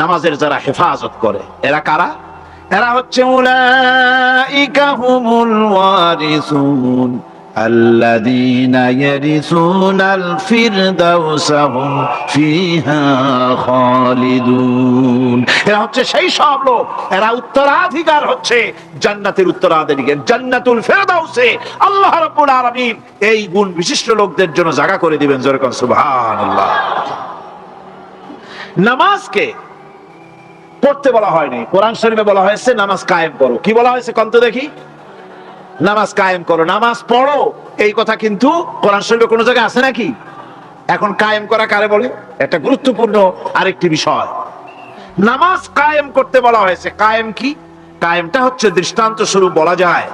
নামাজের যারা হেফাজত করে, এরা কারা? এরা হচ্ছে উলাইকা হুমুল ওয়ারিসুন আল্লাযীনা ইয়ারিসুনাল ফিরদাউসা হুম ফিহা খালিদুন। এরা হচ্ছে সেই সব লোক, এরা উত্তরাধিকার হচ্ছে জান্নাতের উত্তরাধিকার, জান্নাতুল ফিরদাউসে আল্লাহ রাব্বুল আলামিন এই গুণ বিশিষ্ট লোকদের জন্য জায়গা করে দিবেন। জোরে কোন সুবহানাল্লাহ। নামাজকে পড়তে বলা হয়নি, কোরআন শরীফে বলা হয়েছে নামাজ কায়েম করো। কি বলা হয়েছে কন্ত দেখি? নামাজ কায়েম করো, নামাজ পড়ো। এই কথা কিন্তু কোরআন শরীফে কোনো জায়গায় আছে নাকি? এখন কায়েম করা কারে বলে? একটা গুরুত্বপূর্ণ আরেকটি বিষয়। নামাজ কায়েম করতে বলা হয়েছে। কায়েম কি? কায়েমটা হচ্ছে দৃষ্টান্ত স্বরূপ বলা যায়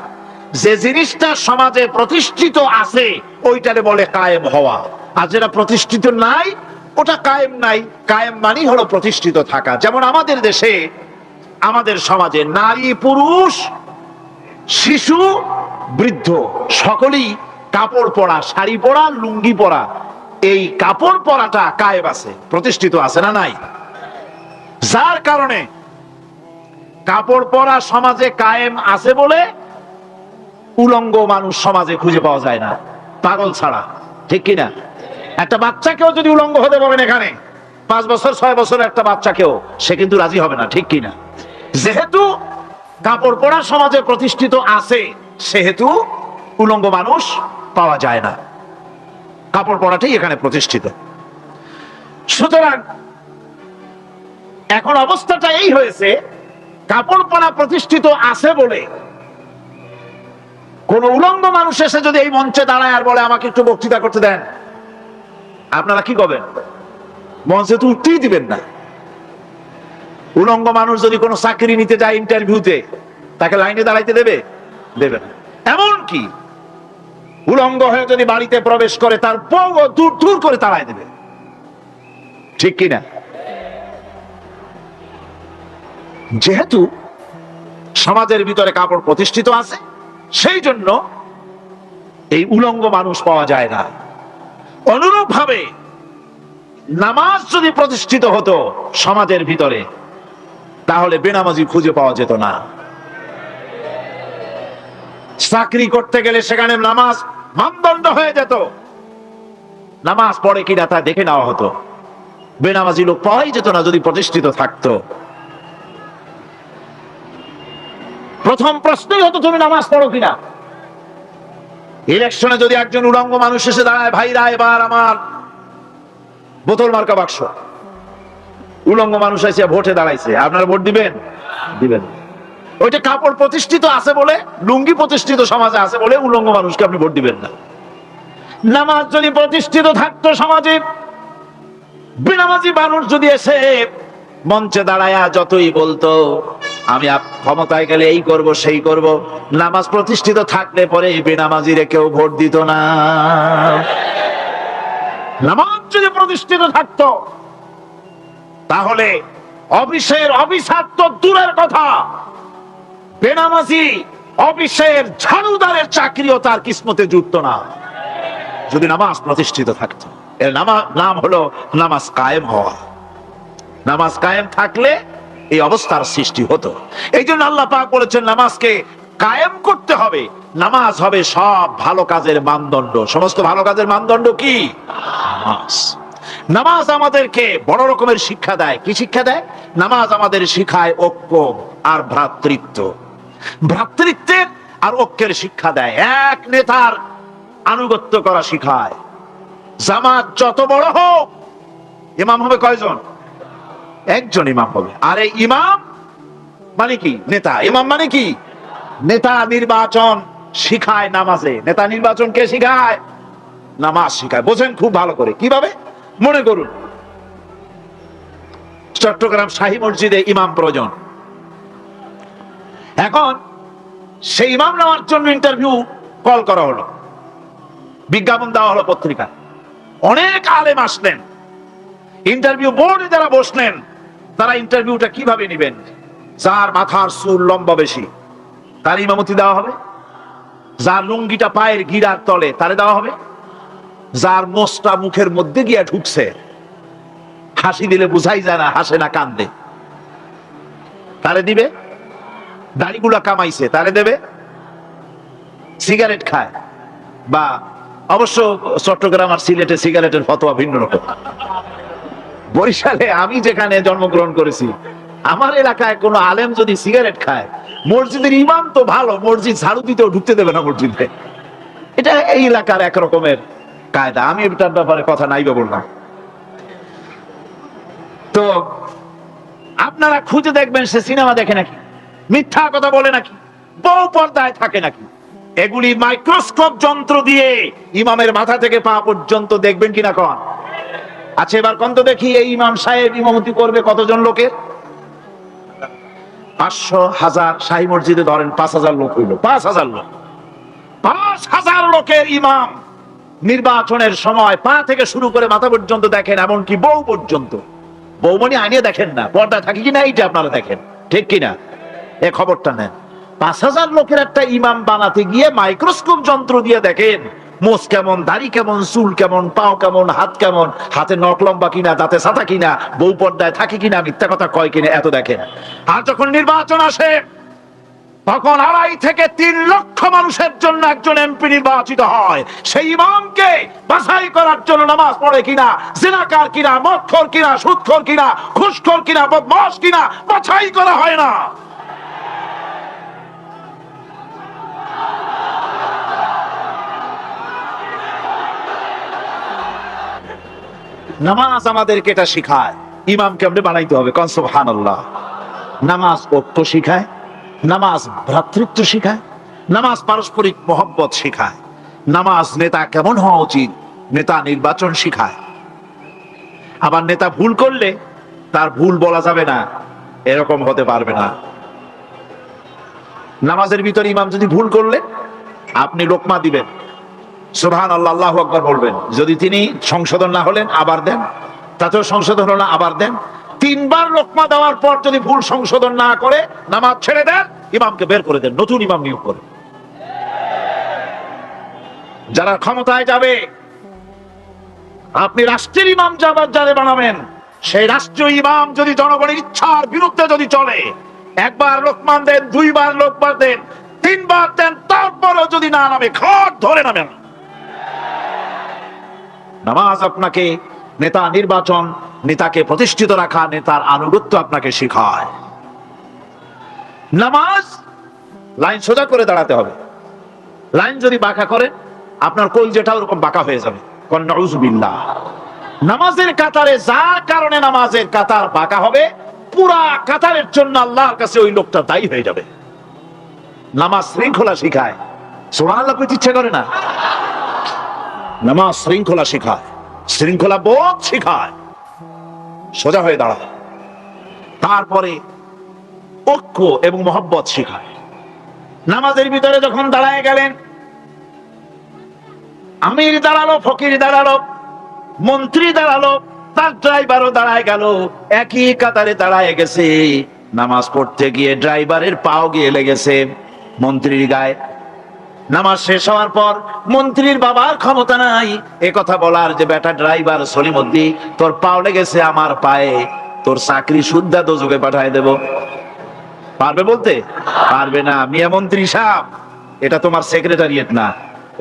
যে জিনিসটা সমাজে প্রতিষ্ঠিত আছে ওইটারে বলে কায়েম হওয়া, আর যেটা প্রতিষ্ঠিত নাই ওটা কায়েম নাই। কায়েম মানে হলো প্রতিষ্ঠিত থাকা। যেমন আমাদের দেশে, আমাদের সমাজে নারী পুরুষ শিশু বৃদ্ধ সকলেই কাপড় পরা, শাড়ি পরা, লুঙ্গি পরা, এই কাপড় পরাটা কায়েম আছে, প্রতিষ্ঠিত আছে না নাই? যার কারণে কাপড় পরা সমাজে কায়েম আছে বলে উলঙ্গ মানুষ সমাজে খুঁজে পাওয়া যায় না, পাগল ছাড়া। ঠিক কিনা? একটা বাচ্চাকেও যদি উলঙ্গ হতে বলেন এখানে, 5 বছর 6 বছরের একটা বাচ্চাকেও, সে কিন্তু রাজি হবে না। ঠিক কিনা? যেহেতু কাপড় পরা সমাজে প্রতিষ্ঠিত আছে, সেহেতু উলঙ্গ মানুষ পাওয়া যায় না, কাপড় পরাটাই এখানে প্রতিষ্ঠিত। সুতরাং এখন অবস্থাটা এই হয়েছে, কাপড় পরা প্রতিষ্ঠিত আছে বলে কোন উলঙ্গ মানুষ এসে যদি এই মঞ্চে দাঁড়ায় আর বলে আমাকে একটু বক্তৃতা করতে দেন, আপনারা কি করবেন? মঞ্চে তো উঠতেই দিবেন না। উলঙ্গ মানুষ যদি কোনো চাকরি নিতে যায় ইন্টারভিউতে, তাকে লাইনে দাঁড়াইতে দেবে? দেবে না। এমনকি উলঙ্গ হয়ে যদি বাড়িতে প্রবেশ করে, তার বউ দূর দূর করে তাড়ায় দেবে। ঠিক কিনা? যেহেতু সমাজের ভিতরে কাপড় প্রতিষ্ঠিত আছে, সেই জন্য এই উলঙ্গ মানুষ পাওয়া যায় না। অনুরূপ ভাবে নামাজ যদি প্রতিষ্ঠিত হতো সমাজের ভিতরে, তাহলে বেনামাজি খুঁজে পাওয়া যেত না। চাকরি করতে গেলে সেখানে নামাজ মানদণ্ড হয়ে যেত। নামাজ পড়ে কিনা তা দেখে নেওয়া হতো। বেনামাজি লোক পাওয়াই যেত না যদি প্রতিষ্ঠিত থাকতো। প্রথম প্রশ্নই হতো তুমি নামাজ পড়ো কিনা। ইলেকশনে যদি একজন উলঙ্গ মানুষ এসে দাঁড়ায়, ভাইরা এবার আমার বোতল মার্কা বাক্স, উলঙ্গ মানুষ এসে ভোটে দাঁড়াইছে, আপনারা ভোট দিবেন? দিবেন। ওইটা কাপড় প্রতিষ্ঠিত আছে বলে, লুঙ্গি প্রতিষ্ঠিত সমাজে আছে বলে উলঙ্গ মানুষকে আপনি ভোট দিবেন না। নামাজ যদি প্রতিষ্ঠিত থাকতো সমাজে, বেনামাজি মানুষ যদি এসে মঞ্চে দাঁড়ায়া যতই বলতো আমি ক্ষমতায় গেলে এই করব সেই করব, নামাজ প্রতিষ্ঠিত থাকলে পরে বেনামাজিরে কেউ ভোট দিত না। নামাজ যদি প্রতিষ্ঠিত থাকতো তাহলে অফিসের অফিসার তো দূরের কথা, বেনামাজি অফিসের ঝাড়ুদারের চাকরিও তার কিসমতে জুটতো না যদি নামাজ প্রতিষ্ঠিত থাকতো। এর নাম হলো নামাজ কায়েম হওয়া। নামাজ কায়েম থাকলে এই অবস্থার সৃষ্টি হতো। এই জন্য আল্লাহ পাক বলেছেন নামাজকে কায়েম করতে হবে। নামাজ হবে সব ভালো কাজের মানদণ্ড। সমস্ত ভালো কাজের মানদণ্ড কি? নামাজ। নামাজ আমাদেরকে বড় রকমের শিক্ষা দেয়। কি শিক্ষা দেয়? নামাজ আমাদের শিখায় ঐক্য আর ভ্রাতৃত্ব। ভ্রাতৃত্বের আর ঐক্যের শিক্ষা দেয়। এক নেতার আনুগত্য করা শিখায়। জামাত যত বড় হোক, ইমাম হবে কয়জন? একজন ইমাম হবে। আর এই ইমাম মানে কি? নেতা। ইমাম মানে কি? নেতা নির্বাচন শিখায় নামাজে। নেতা নির্বাচন কে শিখায়? নামাজ শিখায়। বোঝেন খুব ভালো করে। কিভাবে? মনে করুন চট্টগ্রাম শাহী মসজিদে ইমাম প্রয়োজন। এখন সেই ইমাম নেওয়ার জন্য ইন্টারভিউ কল করা হলো, বিজ্ঞাপন দেওয়া হলো পত্রিকা। অনেক আলেম আসলেন। ইন্টারভিউ বোর্ডে যারা বসলেন তারা ইন্টারভিউটা কিভাবে নেবেন? যার মাথার চুল লম্বা বেশি তার ইমামতি দেওয়া হবে, যার লুঙ্গিটা পায়ের গিরার তলে তারে দেওয়া হবে, যার মোষটা মুখের মধ্যে গিয়া ঢুকছে, হাসি দিলে বুঝাই যায় না হাসে না কান্দে, তারে দিবে। দাড়িগুলা কামাইছে তারে দেবে। সিগারেট খায় বা অবশ্য চট্টগ্রাম আর সিলেটে সিগারেটের ফতোয়া ভিন্ন রকম। বরিশালে আমি যেখানে জন্মগ্রহণ করেছি, আমার এলাকায় কোনো আলেম যদি সিগারেট খায়, মসজিদের ইমাম তো ভালো, মসজিদ ঝাড়ু দিতেও ঢুকতে দেবে না মসজিদে। এটা এই এলাকার এক রকমের কায়দা। আমি এটার ব্যাপারে কথা নাইবা বললাম। তো আপনারা খুঁজে দেখবেন সে সিনেমা দেখে নাকি, মিথ্যা কথা বলে নাকি, বউ পর্দায় থাকে নাকি। এগুলি মাইক্রোস্কোপ যন্ত্র দিয়ে ইমামের মাথা থেকে পা পর্যন্ত দেখবেন কিনা কন? আচ্ছা এবার কত দেখি এই ইমাম সাহেব ইমামতি করবে কতজন লোকের? 500, 1000। শাহী মসজিদে ধরেন 5000 লোক হইল। 5000 লোক, 5000 লোকের ইমাম নির্বাচনের সময় পা থেকে শুরু করে মাথা পর্যন্ত দেখেন, এমনকি বউ পর্যন্ত। বৌমনি আইনে দেখেন না, পর্দা থাকে কিনা এইটা আপনারা দেখেন, ঠিক কিনা? এ খবরটা নেন। 5000 লোকের একটা ইমাম বানাতে গিয়ে মাইক্রোস্কোপ যন্ত্র দিয়ে দেখেন মোষ কেমন, দাড়ি কেমন, চুল কেমন, পাও কেমন, হাত কেমন, হাতে নখ লম্বা কিনা, দাঁতে ছাতা কিনা, বউ পর্দায় থাকে কিনা, মিথ্যা কথা কয় কিনা, এত দেখেন। আর যখন নির্বাচন আসে তখন 2.5 থেকে 3 লক্ষ মানুষের জন্য একজন এমপি নির্বাচিত হয়। সেই ইমামকে বাছাই করার জন্য নামাজ পড়ে কিনা, জিনাকার কিনা, মদখোর কিনা, সুদখোর কিনা, ঘুষখোর কিনা, বদমাশ কিনা বাছাই করা হয় না। নামাজ আমাদেরকে এটা শিখায় ইমামকে আমরা বানাইতে হবে। কোন সুবহানাল্লাহ। নামাজ ঐক্য শিখায়, নামাজ ভ্রাতৃত্ব শিখায়, নামাজ পারস্পরিক মহব্বত শিখায়, নামাজ নেতা কেমন হওয়া উচিত, নেতা নির্বাচন শিখায়। আবার নেতা ভুল করলে তার ভুল বলা যাবে না, এরকম হতে পারবে না। নামাজের ভিতরে ইমাম যদি ভুল করলে আপনি লোকমা দিবেন, সুবহানাল্লাহ, আল্লাহু আকবার বলবেন। যদি তিনি সংশোধন না হলেন আবার দেন, তাতেও সংশোধন হলো না আবার দেন। 3 বার লোকমা দেওয়ার পর যদি ভুল সংশোধন না করে নামাজ ছেড়ে দেন, ইমামকে বের করে দেন, নতুন ইমাম নিয়োগ করে। যারা ক্ষমতায় যাবে, আপনি রাষ্ট্রের ইমাম যারে বানাবেন, সেই রাষ্ট্রীয় ইমাম যদি জনগণের ইচ্ছার বিরুদ্ধে যদি চলে, 1 বার লোকমান দেন, 2 বার লোকমান দেন, 3 বার দেন, তারপরেও যদি না নামে, খড় ধরে নামেন। নামাজ আপনাকে নেতা নির্বাচন, নেতাকে প্রতিষ্ঠিত রাখা, নেতার আনুগত্য আপনাকে শেখায়। নামাজ লাইন সোজা করে দাঁড়াতে হবে। লাইন যদি বাঁকা করেন, আপনার কলজেটা ওরকম বাঁকা হয়ে যাবে। নাউযুবিল্লাহ। নামাজের কাতারে যার কারণে নামাজের কাতার বাঁকা হবে, পুরা কাতারের জন্য আল্লাহর কাছে ওই লোকটা দায়ী হয়ে যাবে। নামাজ শৃঙ্খলা শিখায়। সুবহানাল্লাহ কইতে ইচ্ছা করে না? নামাজ শৃঙ্খলা শিখায়, শৃঙ্খলা বোধ শিখায়, সোজা হয়ে দাঁড়ায়। তারপরে ঐক্য এবং মহব্বত শিখায়। নামাজের ভিতরে যখন দাঁড়ায় গেলেন, আমির দাঁড়ালো, ফকির দাঁড়ালো, মন্ত্রী দাঁড়ালো, তার ড্রাইভারও দাঁড়ায় গেল, একই কাতারে দাঁড়ায় গেছে। নামাজ পড়তে গিয়ে ড্রাইভারের পাও গিয়ে লেগেছে মন্ত্রীর গায়ে। নামাজ শেষ হওয়ার পর মন্ত্রীর বাবার ক্ষমতা নাই এ কথা বলার যে বেটা ড্রাইভার সলিমুদ্দিন, তোর পাও লেগেছে আমার পায়ে, তোর চাকরি শুদ্ধা দোজখে পাঠায় দেব। পারবে বলতে? পারবে না। মিয়া মন্ত্রী সাহেব, এটা তোমার সেক্রেটারিয়েট না,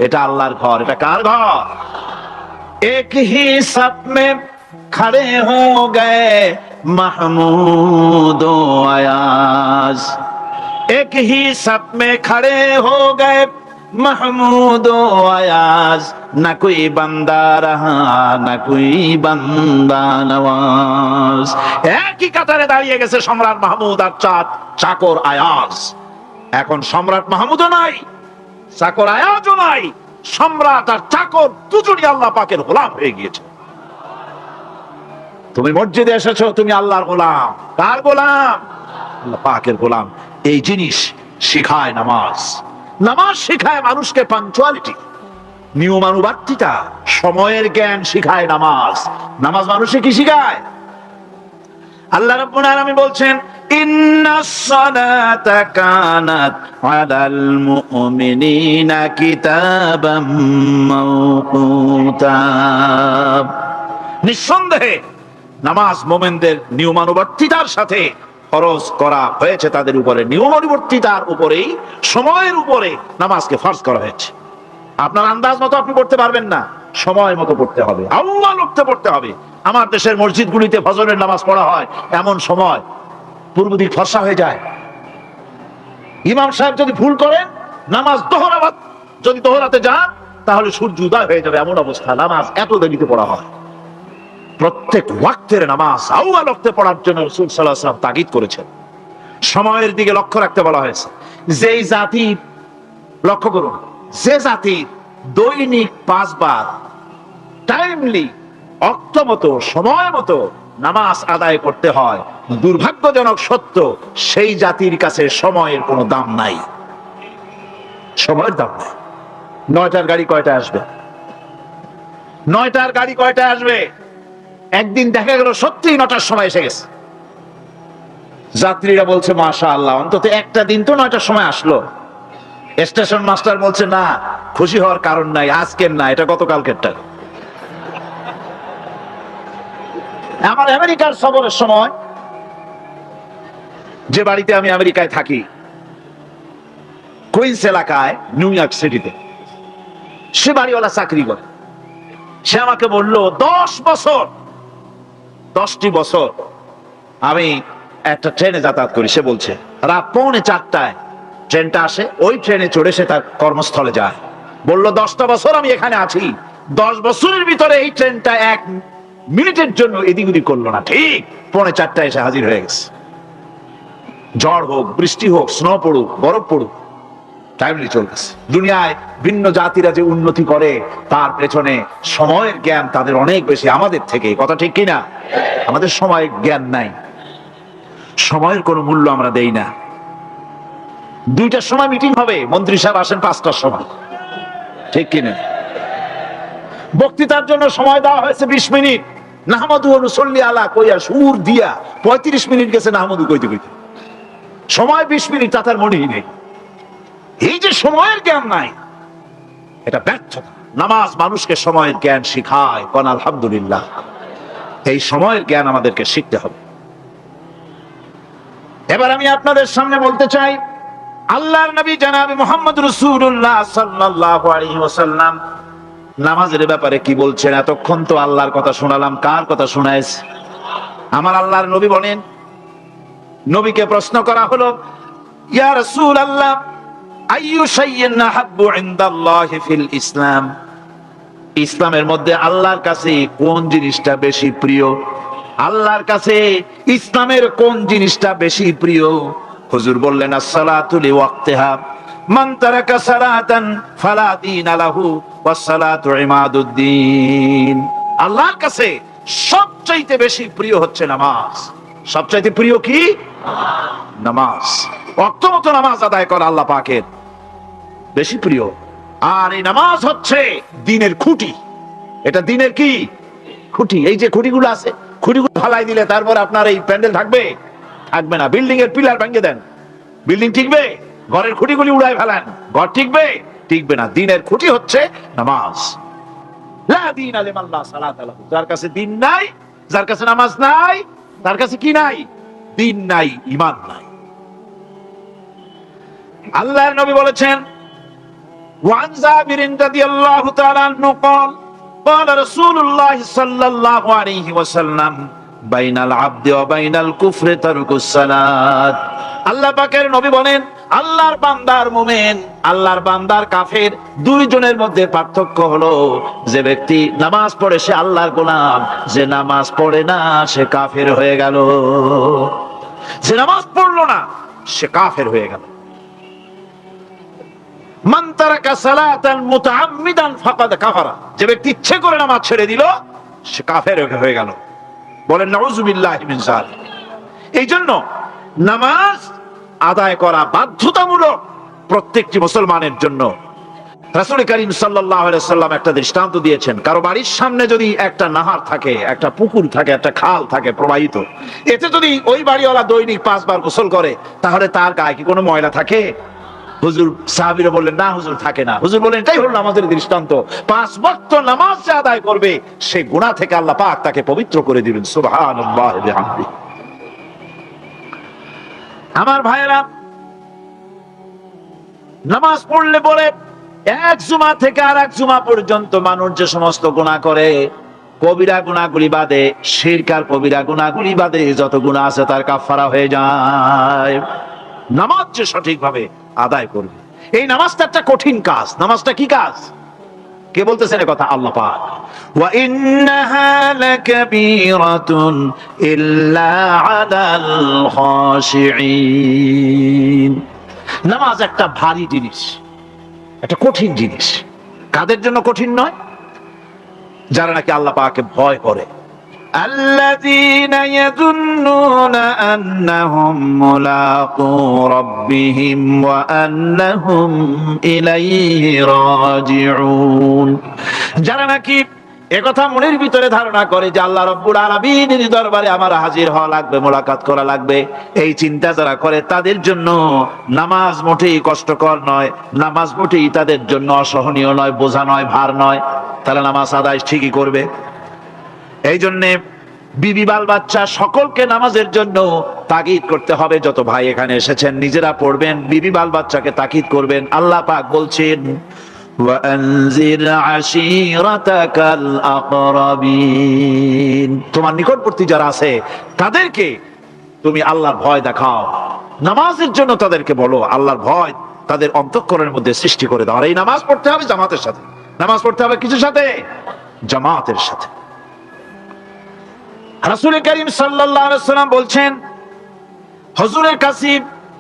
এটা আল্লাহর ঘর। এটা কার ঘর? এক হি সাথ মে খড়ে হো গয়ে মাহমুদ ও আয়াজ, এক হি সাথ মে খড়ে হো গয়ে महमूद आयाज, न कोई बंदा रहा न कोई बंदा नवाज। একই কাতারে দাঁড়িয়ে গেছে সম্রাট মাহমুদ আর চাকর আয়াজ। এখন সম্রাট মাহমুদও নাই, চাকর আয়াজও নাই। সম্রাট আর চাকর দুজনই আল্লাহ পাকের গোলাম হয়ে গিয়েছে। তুমি মসজিদে এসেছো, তুমি আল্লাহর গোলাম। কার গোলাম? আল্লাহ পাকের গোলাম। এই জিনিস শিখায় নামাজ। নামাজ শিখায় মানুষকে পাঞ্চুয়ালিটি, নিয়মানুবর্তিতা, সময়ের জ্ঞান শিখায় নামাজ। নামাজ মানুষকে কি শিখায়? আল্লাহ রাব্বুল আলামিন বলছেন, ইন্নাস সালাতা কানাত আলাল মুমিনিনা কিতাবাম মাওকুতা। নিঃসন্দেহে নামাজ মুমিনদের নিয়মানুবর্তিতার সাথে ফরজ করা হয়েছে, তাদের উপরে নিয়মানুবর্তিতার উপরেই, সময়ের উপরে নামাজকে ফরজ করা হয়েছে। আপনার আন্দাজ মতো আপনি পড়তে পারবেন না, সময় মতো পড়তে হবে, আউয়াল ওয়াক্তে পড়তে হবে। আমার দেশের মসজিদগুলিতে ফজরের নামাজ পড়া হয় এমন সময় পূর্ব দিক ফর্সা হয়ে যায়। ইমাম সাহেব যদি ভুল করেন, নামাজ যদি দোহরাতে যান, তাহলে সূর্য উদয় হয়ে যাবে, এমন অবস্থা। নামাজ এত দেরিতে পড়া হয়। প্রত্যেক ওয়াক্তের নামাজ আউয়াল ওয়াক্তে পড়ার জন্য রাসূল সাল্লাল্লাহু আলাইহি ওয়াসাল্লাম তাগিদ করেছেন। সময়ের দিকে লক্ষ্য রাখতে বলা হয়েছে। যেই জাতি, লক্ষ্য করুন, যে জাতি দৈনিক 5 বার টাইমলি, অক্ত মতো, সময় মতো নামাজ আদায় করতে হয়, দুর্ভাগ্যজনক সত্য, সেই জাতির কাছে সময়ের কোনো দাম নাই। সময়ের দাম নাই। 9টার গাড়ি কয়টায় আসবে? 9টার গাড়ি কয়টায় আসবে? একদিন দেখা গেল সত্যি 9টার সময় এসে গেছে। যাত্রীরা বলছে মাশাআল্লাহ, অন্তত একটা দিন তো 9টার সময় আসলো। স্টেশন মাস্টার বলছে না, খুশি হওয়ার কারণ নাই, আজকের না, এটা গতকালকেরটা। আমার আমেরিকার সফরের সময়, যে বাড়িতে আমি আমেরিকায় থাকি, কুইন্স এলাকায়, নিউ ইয়র্ক সিটিতে, সে বাড়িওয়ালা চাকরি করে। সে আমাকে বলল, 10টি বছর আমি একটা ট্রেনে যাতায়াত করি। সে বলছে রাত 3:45টায় ট্রেনটা আসে, ওই ট্রেনে চড়ে সে তার কর্মস্থলে যায়। বলল 10টা বছর আমি এখানে আছি, 10 বছরের ভিতরে এই ট্রেনটা 1 মিনিটের জন্য এদিক ওদিক করলো না, ঠিক 3:45টায় এসে হাজির হয়ে গেছে। ঝড় হোক, বৃষ্টি হোক, স্নো পড়ুক, বরফ পড়ুক, টাইমলি চলতেছে। দুনিয়ায় ভিন্ন জাতিরা যে উন্নতি করে, তার পেছনে সময়ের জ্ঞান তাদের অনেক বেশি আমাদের থেকে। কথা ঠিক কিনা? আমাদের সময়ের জ্ঞান নাই, সময়ের কোনো মূল্য আমরা দেই না। 2টার সময় মিটিং হবে, মন্ত্রী সাহেব আসেন 5টার সময়, ঠিক কিনা? বক্তৃতার জন্য সময় দেওয়া হয়েছে 20 মিনিট, নাহমাদু ওয়া নুসাল্লি আলা কইয়া সুর দিয়া 35 মিনিট গেছে নাহমাদু কইতে কইতে। সময় 20 মিনিট, তার মনেই নেই। এই যে সময়ের জ্ঞান নাই, এটা ব্যর্থতা। নামাজ মানুষকে সময়ের জ্ঞান শিখায়। কোন আলহামদুলিল্লাহ। এই সময়ের জ্ঞান আমাদেরকে শিখতে হবে। এবার আমি আপনাদের সামনে বলতে চাই, আল্লাহর নবী জনাবে মুহাম্মদ রাসূলুল্লাহ সাল্লাল্লাহু আলাইহি ওয়াসাল্লাম নামাজের ব্যাপারে কি বলছেন? এতক্ষণ তো আল্লাহর কথা শোনালাম, কার কথা শোনাইছে? আমার আল্লাহর নবী বলেন, নবীকে প্রশ্ন করা হলো, ইয়া রাসূলুল্লাহ, আইয়ু শাইইন আহাব্বু ইনদাল্লাহি ফিল ইসলাম, ইসলামের মধ্যে আল্লাহর কাছে কোন জিনিসটা বেশি প্রিয়? আল্লাহর কাছে ইসলামের কোন জিনিসটা বেশি প্রিয়? হুজুর বললেন, as-salatu li waqtiha, মান তারাকা সালাতান ফালা দীনা লাহু ওয়াস-সালাতু ইমাদুদ্দিন। আল্লাহর কাছে সবচাইতে বেশি প্রিয় হচ্ছে নামাজ। সবচাইতে প্রিয় কি? নামাজ। ওয়াক্ত মতো নামাজ আদায় করা আল্লাহ পাকের বেশি প্রিয়। আর এই নামাজ হচ্ছে দ্বীনের খুঁটি। এটা দ্বীনের কি খুঁটি? এই যে খুঁটিগুলো আছে, খুঁটিগুলো ফালাই দিলে তারপর আপনার এই প্যান্ডেল থাকবে? থাকবে না। বিল্ডিং এর পিলার ভেঙে দেন, বিল্ডিং টিকবে? ঘরের খুঁটিগুলি উড়ায় ফেলেন, ঘর টিকবে? টিকবে না। দ্বীনের খুঁটি হচ্ছে নামাজ। লা দীনা লিমান লা সালাতা লাহু, যার কাছে দ্বীন নাই, যার কাছে নামাজ নাই, তার কাছে কি নাই? দ্বীন নাই, ঈমান নাই। আল্লাহর নবী বলেছেন, وعن جابر رضي الله تعالى عنه قال قال رسول الله صلى الله عليه وسلم بين العبد وبين الكفر ترك الصلاة। আল্লাহ পাকের নবী বলেন, আল্লাহর বান্দার মুমিন, আল্লাহর বান্দার কাফের, দুইজনের মধ্যে পার্থক্য হলো, যে ব্যক্তি নামাজ পড়ে সে আল্লাহর গোলাম, যে নামাজ পড়ে না সে কাফের হয়ে গেল। যে নামাজ পড়লো না সে কাফের হয়ে গেল। মান তারাকা সালাতান মুতাআম্মিদান ফাকাদ কাফারা, যে ব্যক্তি ইচ্ছে করে নামাজ ছেড়ে দিল সে কাফের হয়ে গেল। বলেন নাউযুবিল্লাহি মিন যালিক। এই জন্য নামাজ আদায় করা বাধ্যতামূলক প্রত্যেকটি মুসলমানের জন্য। রাসূল করিম সাল্লাল্লাহু আলাইহি সাল্লাম একটা দৃষ্টান্ত দিয়েছেন, কারো বাড়ির সামনে যদি একটা নাহার থাকে, একটা পুকুর থাকে, একটা খাল থাকে প্রবাহিত, এতে যদি ওই বাড়িওয়ালা দৈনিক 5 বার গোসল করে, তাহলে তার গায়ে কি কোনো ময়লা থাকে? হুজুর, সাহাবীরা বললেন, না হুজুর, থাকে না। হুজুর বলেন, এটাই হলো আমাদের দৃষ্টান্ত। 5 ওয়াক্ত নামাজ যে আদায় করবে সে গুনাহ থেকে আল্লাহ পাক তাকে পবিত্র করে দিবেন। সুবহানাল্লাহি ওয়া বিহামদিহি। আমার ভাইয়েরা, নামাজ পড়লে বলে এক জুমা থেকে আর এক জুমা পর্যন্ত মানুষ যে সমস্ত গুনাহ করে, কবিরা গুনাহগুলি বাদে, শিরক আর কবিরা গুনাহগুলি বাদে যত গুনাহ আছে তার কাফারা হয়ে যায়। নামাজ যে সঠিকভাবে আদায় করবে, এই নামাজটা একটা কঠিন কাজ। নামাজটা কি কাজ? কে বলতেছেন এই কথা? আল্লাহ পাক। ওয়া ইন্নাহা লাকাবীরাতুন ইল্লা আলাল খাশিঈন। নামাজ একটা ভারী জিনিস, একটা কঠিন জিনিস। কাদের জন্য কঠিন নয়? যারা নাকি আল্লাহ পাককে ভয় করে। الذين يظنون أنهم ملاقو ربهم وأنهم إليه راجعون। যারা নাকি একথা মনের ভিতরে ধারণা করে যে আল্লাহ রাব্বুল আলামিনের দরবারে আমার হাজির হওয়া লাগবে, মোলাকাত করা লাগবে, এই চিন্তা যারা করে তাদের জন্য নামাজ মোটেই কষ্টকর নয়, নামাজ মোটেই তাদের জন্য অসহনীয় নয়, বোঝা নয়, ভার নয়। তারা নামাজ আদায় ঠিকই করবে। এই জন্যে বিবি বাল বাচ্চা সকলকে নামাজের জন্য তাকিদ করতে হবে। যত ভাই এখানে এসেছেন নিজেরা পড়বেন, বিবি বাল বাচ্চাকে তাকিদ করবেন। আল্লাহ পাক বলছেন, ওয়ানজির আশীরাতাকাল আকরাবিন, তোমার নিকটবর্তী যারা আছে তাদেরকে তুমি আল্লাহর ভয় দেখাও। নামাজের জন্য তাদেরকে বলো, আল্লাহর ভয় তাদের অন্তঃকরণের মধ্যে সৃষ্টি করে দাও। আর এই নামাজ পড়তে হবে জামাতের সাথে। নামাজ পড়তে হবে কিছুর সাথে? জামাতের সাথে। রাসূল করিম সাল্লাল্লাহু আলাইহি ওয়াসাল্লাম বলছেন, হুজুরের কাছে,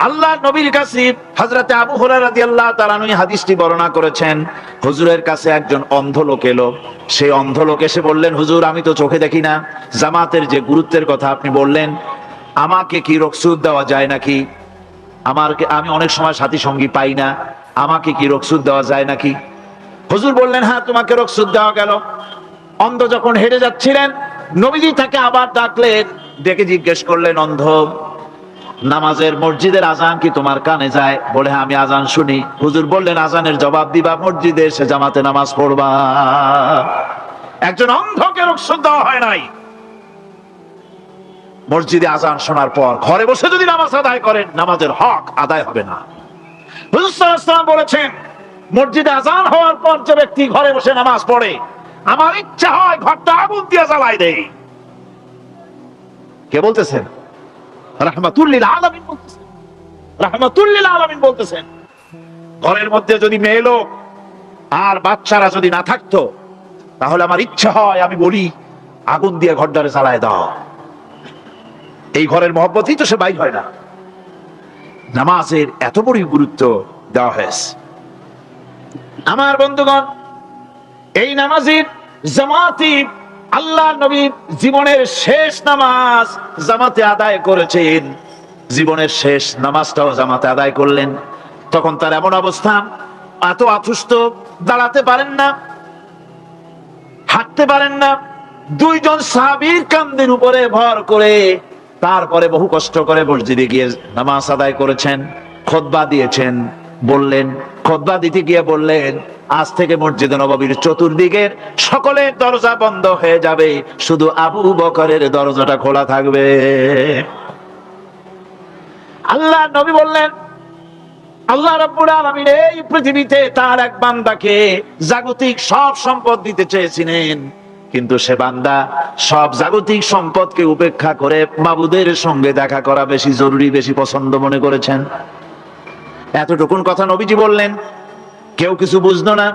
আল্লাহর নবীর কাছে, হযরতে আবু হুরায়রা রাদিয়াল্লাহু তাআলা আনহু হাদিসটি বর্ণনা করেছেন। হুজুরের কাছে একজন অন্ধ লোক এলো। সেই অন্ধ লোক এসে বললেন, হুজুর, আমি তো চোখে দেখি না, জামাতের যে গুরুত্বের কথা আপনি বললেন, আমাকে কি রুখসুত দেওয়া যায় নাকি? আমি অনেক সময় সাথী সঙ্গী পাই না, আমাকে কি রুখসুত দেওয়া যায় নাকি? হুজুর বললেন, হ্যাঁ, তোমাকে রুখসুত দেওয়া গেল। অন্ধ যখন হেঁটে যাচ্ছিলেন, নবীজি তাকে আবার ডাকলেন, ডেকে জিজ্ঞেস করলেন, অন্ধ, নামাজের মসজিদের আজান কি তোমার কানে যায়? বলে, হ্যাঁ, আমি আজান শুনি। হুজুর বললেন, আজানের জবাব দিবা, মসজিদে এসে জামাতে নামাজ পড়বা। একজন অন্ধকে রুখসত দেওয়া হয় নাই। মসজিদে আজান শোনার পর ঘরে বসে যদি নামাজ আদায় করেন, নামাজের হক আদায় হবে না। হুজুর সাল্লাল্লাহু আলাইহি ওয়াসাল্লাম বলেছেন, মসজিদে আজান হওয়ার পর যে ব্যক্তি ঘরে বসে নামাজ পড়ে, আমার ইচ্ছা হয় ঘরটা আগুন দিয়ে জ্বালাই দেই। কে বলতেছেন? রাহমাতুল লিল আলামিন বলতেছেন। রাহমাতুল লিল আলামিন বলতেছেন, ঘরের মধ্যে যদি মেয়ে লোক আর বাচ্চারা যদি না থাকতো, তাহলে আমার ইচ্ছা হয় আমি বলি আগুন দিয়ে ঘরটারে জ্বালায় দাও। এই ঘরের মহব্বতই তো সে বাইর হয় না। নামাজের এত বড় গুরুত্ব দেওয়া হয়েছে। আমার বন্ধুগণ, এই নামাজের জামাতি আল্লাহ নবী জীবনের শেষ নামাজ জামাতে আদায় করেছেন। জীবনের শেষ নামাজটাও জামাতে আদায় করলেন। তখন তার এমন অবস্থা, এত অসুস্থ, দাঁড়াতে পারেন না, হাঁটতে পারেন না। দুইজন সাহাবীর কাঁধের উপরে ভর করে তারপরে বহু কষ্ট করে মসজিদে গিয়ে নামাজ আদায় করেছেন। খুতবা দিয়েছেন। বললেন, খুতবা দিতে গিয়ে বললেন, আজ থেকে মসজিদে নববীর চতুর্দিকের সকলের দরজা বন্ধ হয়ে যাবে, শুধু আবু বকরের দরজাটা খোলা থাকবে। আল্লাহ নবী বললেন, আল্লাহ রাব্বুল আলামিন এই পৃথিবীতে তার এক বান্দাকে জাগতিক সব সম্পদ দিতে চেয়েছিলেন, কিন্তু সে বান্দা সব জাগতিক সম্পদকে উপেক্ষা করে মাবুদের সঙ্গে দেখা করা বেশি জরুরি, বেশি পছন্দ মনে করেছেন। এতটুকুন কথা নবীজি বললেন, কেউ কিছু বুঝলো না।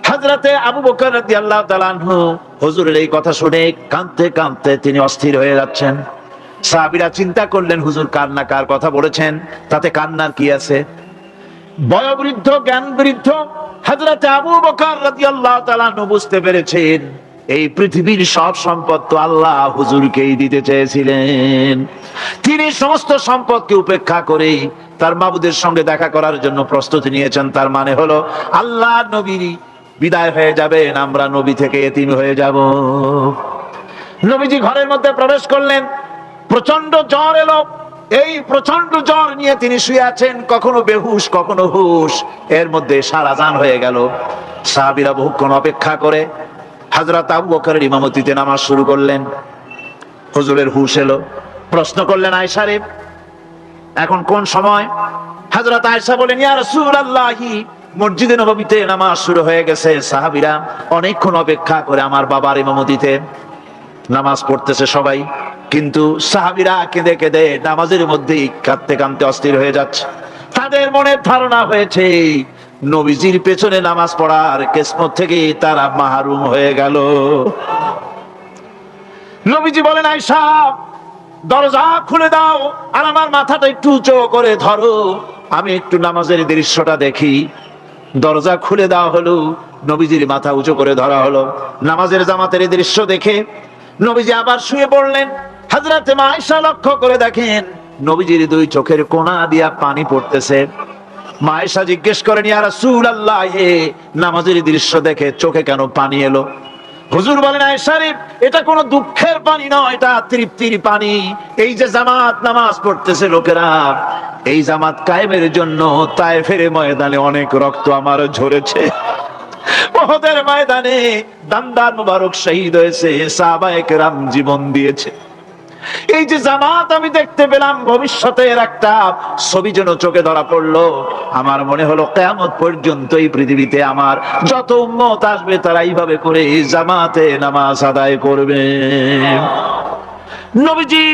হযরতে আবু বকর রাদিয়াল্লাহু তাআলা আনহু হুজুরের এই কথা শুনে কাঁদতে কাঁদতে তিনি অস্থির হয়ে যাচ্ছেন। সাহাবীরা চিন্তা করলেন, হুজুর কান্না কার কথা বলেছেন, তাতে কান্নার কি আছে? বয়োবৃদ্ধ, জ্ঞান বৃদ্ধ হযরতে আবু বকর রাদিয়াল্লাহু তাআলা আনহু বুঝতে পেরেছেন এই পৃথিবীর সব সম্পদ তো আল্লাহ হুজুরকেই দিতে চেয়েছিলেন। তিনি সমস্ত সম্পদকে উপেক্ষা করে তার মাবুদের সঙ্গে দেখা করার জন্য প্রস্তুতি নিয়েছেন। তার মানে হলো আল্লাহ নবী বিদায় হয়ে যাবেন, আমরা নবী থেকে এতিম হয়ে যাব। নবীজি ঘরের মধ্যে প্রবেশ করলেন, প্রচন্ড জ্বর এলো। এই প্রচন্ড জ্বর নিয়ে তিনি শুয়ে আছেন, কখনো বেহুশ কখনো হুশ। এর মধ্যে সারা জান হয়ে গেল। সাহাবীরা বহুক্ষণ অপেক্ষা করে হযরত আবু বকরের ইমামতিতে নামাজ শুরু করলেন। হুজুরের হুশ এলো। প্রশ্ন করলেন, আয়েশা রে, এখন কোন সময়? হযরত আয়েশা বলেন, ইয়া রাসূলুল্লাহি, মসজিদে নববীতে নামাজ শুরু হয়ে গেছে। সাহাবীরা অনেকক্ষণ অপেক্ষা করে আমার বাবার ইমামতিতে নামাজ পড়তেছে সবাই, কিন্তু সাহাবীরা কেঁদে কেঁদে নামাজের মধ্যেই কাঁদতে কাঁদতে অস্থির হয়ে যাচ্ছে। তাদের মনে ধারণা হয়েছে নবীজির পেছনে নামাজ পড়ার কিসমত থেকে তারা মাহরুম হয়ে গেল। নবীজি বলেন, আয়েশা দরজা খুলে দাও আর আমার মাথাটা একটু উঁচু করে ধরো, আমি একটু নামাজের দৃশ্যটা দেখি। দরজা খুলে দেওয়া হলো, নবীজির মাথা উঁচু করে ধরা হলো। নামাজের জামাতের দৃশ্য দেখে নবীজি আবার শুয়ে পড়লেন। হযরতে আয়েশা লক্ষ্য করে দেখেন নবীজির দুই চোখের কোণা দিয়া পানি পড়তেছে। মা আয়েশা জিজ্ঞেস করেন, ইয়া রাসূলুল্লাহ, নামাজের দৃশ্য দেখে চোখে কেন পানি এলো? হুজুর বলেন, আয়েশা রে, এটা কোনো দুঃখের পানি নয়, এটা তৃপ্তির পানি। এই যে জামাত নামাজ পড়তেছে লোকেরা, এই জামাত কায়েমের জন্য তায়েফের ময়দানে অনেক রক্ত আমার ঝরেছে। উহুদের ময়দানে দান্দার মুবারক শহীদ হয়েছে, সাহাবায়ে কেরাম জীবন দিয়েছে। এই যে জামাত আমি দেখতে পেলাম, ভবিষ্যতের একটা ছবি যেন চোখে ধরা পড়লো। আমার মনে হলো কিয়ামত পর্যন্ত এই পৃথিবীতে আমার যত উম্মত আসবে তারা এইভাবে করে জামাতে নামাজ আদায় করবে। নবীজি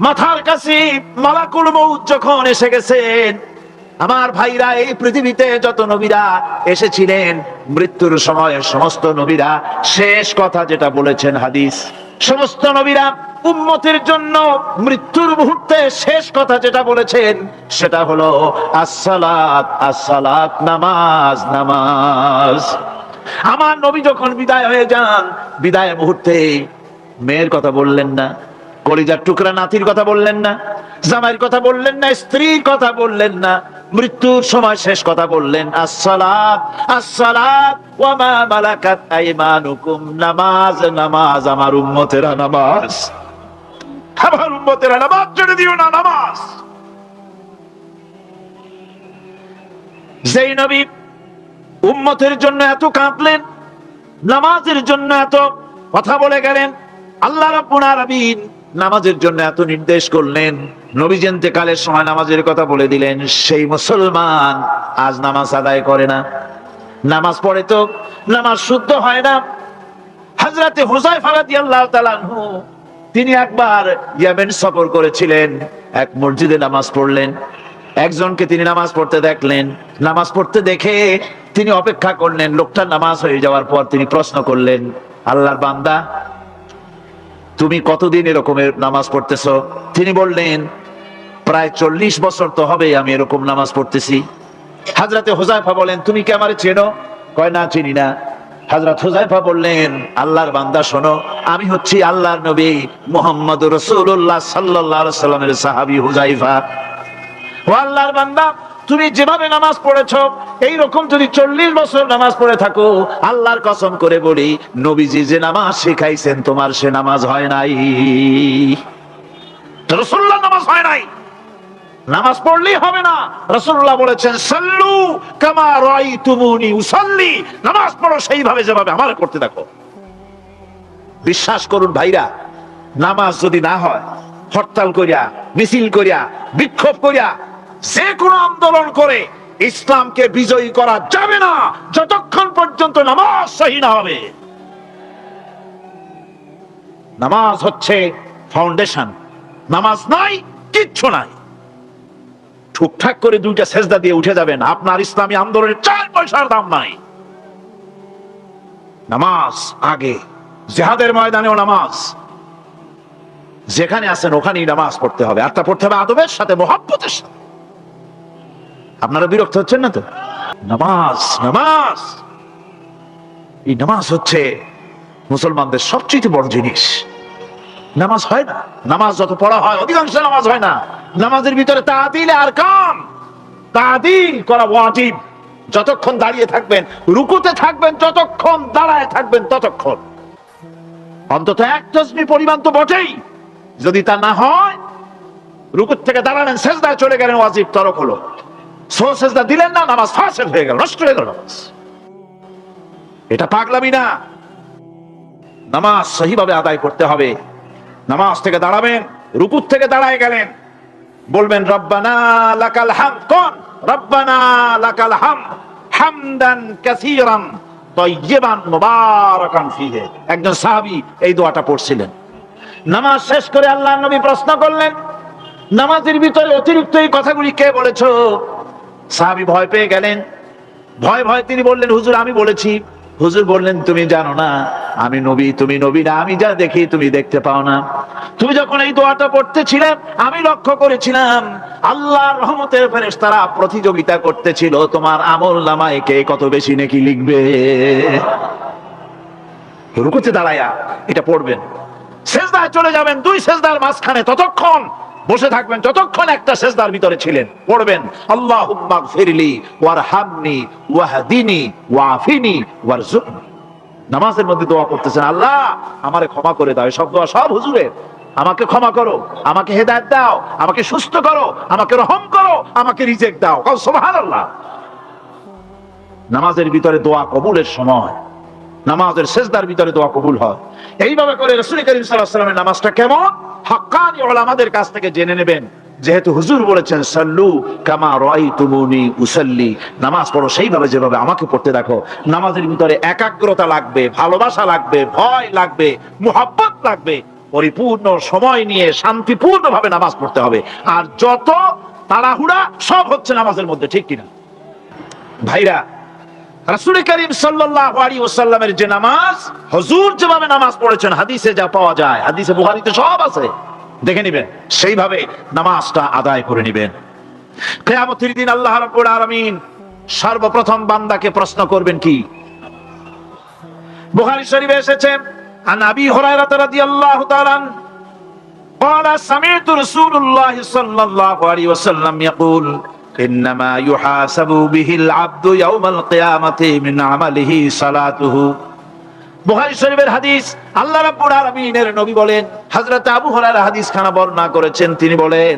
মাথার কাছে মালাকুল মউত যখন এসে গেছেন, আমার ভাইরা, এই পৃথিবীতে যত নবীরা এসেছিলেন মৃত্যুর সময় সমস্ত নবীরা শেষ কথা যেটা বলেছেন, হাদিস, সমস্ত নবীরা উম্মতের জন্য মৃত্যুর মুহূর্তে শেষ কথা যেটা বলেছেন সেটা হলো আসসালাত, আসসালাত, নামাজ, নামাজ। আমার নবী যখন বিদায় হয়ে যান, বিদায় মুহূর্তে মেয়ের কথা বললেন না, কলিজার টুকরা নাতির কথা বললেন না, জামাইয়ের কথা বললেন না, স্ত্রীর কথা বললেন না। মৃত্যুর সময় শেষ কথা বললেন আসসালাত, আসসালাত ওয়া মা মালাকাত আইমানুকুম, নামাজ, নামাজ, আমার উম্মতেরা নামাজ, আমার উম্মতেরা নামাজ ছেড়ে দিও না, নামাজ। যেই নবী উম্মতের জন্য এত কাঁদলেন, নামাজের জন্য এত কথা বলে গেলেন, আল্লাহ রাব্বুল আলামিন নামাজের জন্য এত নির্দেশ করলেন, নবীজি ইন্তেকালের সময় নামাজের কথা বলে দিলেন, সেই মুসলমান আজ নামাজ আদায় করে না, নামাজ পড়ে তো নামাজ শুদ্ধ হয় না। হযরতে হুযায়ফা রাদিয়াল্লাহু তাআলা আনহু তিনি একবার ইয়েমেন সফর করেছিলেন, এক মসজিদে নামাজ পড়লেন, একজনকে তিনি নামাজ পড়তে দেখলেন, নামাজ পড়তে দেখে তিনি অপেক্ষা করলেন, লোকটার নামাজ হয়ে যাওয়ার পর তিনি প্রশ্ন করলেন, আল্লাহর বান্দা তুমি কতদিন এরকমের নামাজ পড়তেছো? তিনি বললেন প্রায় 40 বছর তো হবে আমি এরকম নামাজ পড়তেছি। হযরতে হুযায়ফা বলেন তুমি কি আমারে চেনো? কয় না চিনি না। হযরত হুযায়ফা বললেন আল্লাহর বান্দা শোনো, আমি হচ্ছি আল্লাহর নবী মুহাম্মদুর রাসূলুল্লাহ সাল্লাল্লাহু আলাইহি সাল্লামের সাহাবী হুযায়ফা। ও আল্লাহর বান্দা, তুমি যেভাবে নামাজ পড়েছো এই রকম যদি 40 বছর নামাজ পড়ে থাকো, আল্লাহর কসম করে বলি নবীজি যে নামাজ শিখাইছেন তোমার সে নামাজ হয় নাই, রাসূলুল্লাহ নামাজ হয় নাই। নামাজ পড়লেই হবে না, রাসূলুল্লাহ বলেছেন সাল্লু কামা রাআইতুমুনি উসাল্লি, নামাজ পড়ো সেইভাবে যেভাবে আমার করতে দেখো। বিশ্বাস করুন ভাইরা, নামাজ যদি না হয়, হরতাল করিয়া, মিছিল করিয়া, বিক্ষোভ করিয়া, যে কোনো আন্দোলন করে ইসলামকে বিজয়ী করা যাবে না যতক্ষণ পর্যন্ত নামাজ সহি না হবে। নামাজ হচ্ছে ফাউন্ডেশন, নামাজ নাই কিচ্ছু নাই। ঠুকঠাক করে দুইটা সেজদা দিয়ে উঠে যাবেন, আপনার ইসলামী আন্দোলনের 4 পয়সার দাম নাই। নামাজ আগে, জিহাদের ময়দানেও নামাজ, যেখানে আছেন ওখানেই নামাজ পড়তে হবে, আর তা পড়তে হবে আদবের সাথে, মহব্বতের সাথে। আপনারা বিরক্ত হচ্ছেন না তো? নামাজ, নামাজ, এই নামাজ হচ্ছে মুসলমানদের সবচেয়ে বড় জিনিস। নামাজ হয় না, নামাজ যত পড়া হয় অধিকাংশ নামাজ হয় না। নামাজের ভিতরে তাআদিল আর কাম, তাআদিল করা ওয়াজিব। যতক্ষণ দাঁড়িয়ে থাকবেন, রুকুতে থাকবেন, যতক্ষণ দাঁড়ায় থাকবেন ততক্ষণ অন্তত এক তাসবিহ পরিমাণ তো বটেই। যদি তা না হয়, রুকুত থেকে দাঁড়ালেন, সেজদায় চলে গেলেন, ওয়াজিব তরক হলো। সো সেজদা দিলেন না, নামাজ ফাসিদ হয়ে গেল, নষ্ট হয়ে গেল নামাজ। এটা পাগলামি না, নামাজ সহিভাবে আদায় করতে হবে। নামাজ থেকে দাঁড়াবেন, রুকুত থেকে দাঁড়ায় গেলেন, বলবেন রব্বানা লাকাল হামদ, কোন রব্বানা লাকাল হামদ হামদান কাসীরান তাইয়্যিবান মুবারাকান ফীহি। একজন সাহাবী এই দোয়াটা পড়ছিলেন। নামাজ শেষ করে আল্লাহর নবী প্রশ্ন করলেন, নামাজের ভিতরে অতিরিক্ত এই কথাগুলি কে বলেছো? সাহাবী ভয় পেয়ে গেলেন, ভয় ভয় তিনি বললেন হুজুর আমি বলেছি। হুজুর বললেন তুমি জানো না আমি নবী, তুমি নবী না, আমি যা দেখি তুমি দেখতে পাও না। তুমি যখন এই দোয়াটা পড়তেছিলে আমি লক্ষ্য করেছিলাম আল্লাহর রহমতের ফেরেশতারা প্রতিযোগিতা করতেছিল তোমার আমল নামায় কে কত বেশি নেকি লিখবে। রুকুতে দাঁড়ায়া এটা পড়বেন, সেজদায় চলে যাবেন, 2 সেজদার মাঝখানে ততক্ষণ বসে থাকবেন যতক্ষণ একটা সেজদার ভিতরে ছিলেন। পড়বেন আল্লাহুম্মা গফিরলি ওয়ারহামনি ওয়াহদিনি ওয়াফিনি ওয়ারযুকনি। নামাজের মধ্যে দোয়া করতেছেন, আল্লাহ আমারে ক্ষমা করে দাও। সব দোয়া সব হুজুরের, আমাকে ক্ষমা করো, আমাকে হেদায়েত দাও, আমাকে সুস্থ করো, আমাকে রহম করো, আমাকে রিজিক দাও। সুবহানাল্লাহ। নামাজের ভিতরে দোয়া কবুলের সময়, নামাজের সেজদার ভিতরে দোয়া কবুল হয়। এইভাবে করে রাসূল করিম সাল্লাল্লাহু আলাইহি ওয়াসাল্লামের নামাজটা কেমন হাক্কানি উলামাদের কাছ থেকে জেনে নেবেন। যেহেতু হুজুর বলেছেন সাল্লু কামা রাআইতুমুনি উসাল্লি, নামাজ পড়ো সেইভাবে যেভাবে আমাকে পড়তে দেখো। নামাজের ভিতরে একাগ্রতা লাগবে, ভালোবাসা লাগবে, ভয় লাগবে, মুহাব্বত লাগবে। পরিপূর্ণ সময় নিয়ে শান্তিপূর্ণভাবে নামাজ পড়তে হবে। আর যত তাড়াহুড়া সব হচ্ছে নামাজের মধ্যে, ঠিক কিনা ভাইরা? রাসূল করিম সাল্লাল্লাহু আলাইহি ওয়াসাল্লামের যে নামাজ, হুজুর যেভাবে নামাজ পড়েছেন হাদিসে যা পাওয়া যায়, হাদিসে বুখারীতে সব আছে, দেখে নেবেন, সেইভাবে নামাজটা আদায় করে নেবেন। কিয়ামতের দিন আল্লাহ রাব্বুল আলামিন সর্বপ্রথম বান্দাকে প্রশ্ন করবেন কি? বুখারী শরীফে এসেছে আন আবি হুরায়রা রাদিয়াল্লাহু তাআলা قال سمعت رسول الله صلى الله عليه وسلم يقول إنما يحاسب به العبد يوم القيامة من عمله صلاته। বুখারী শরীফের হাদিস, আল্লাহ রাব্বুল আলামিনের নবী বলেন, হযরত আবু হুরায়রা হাদিস খানা বর্ণনা করেছেন, তিনি বলেন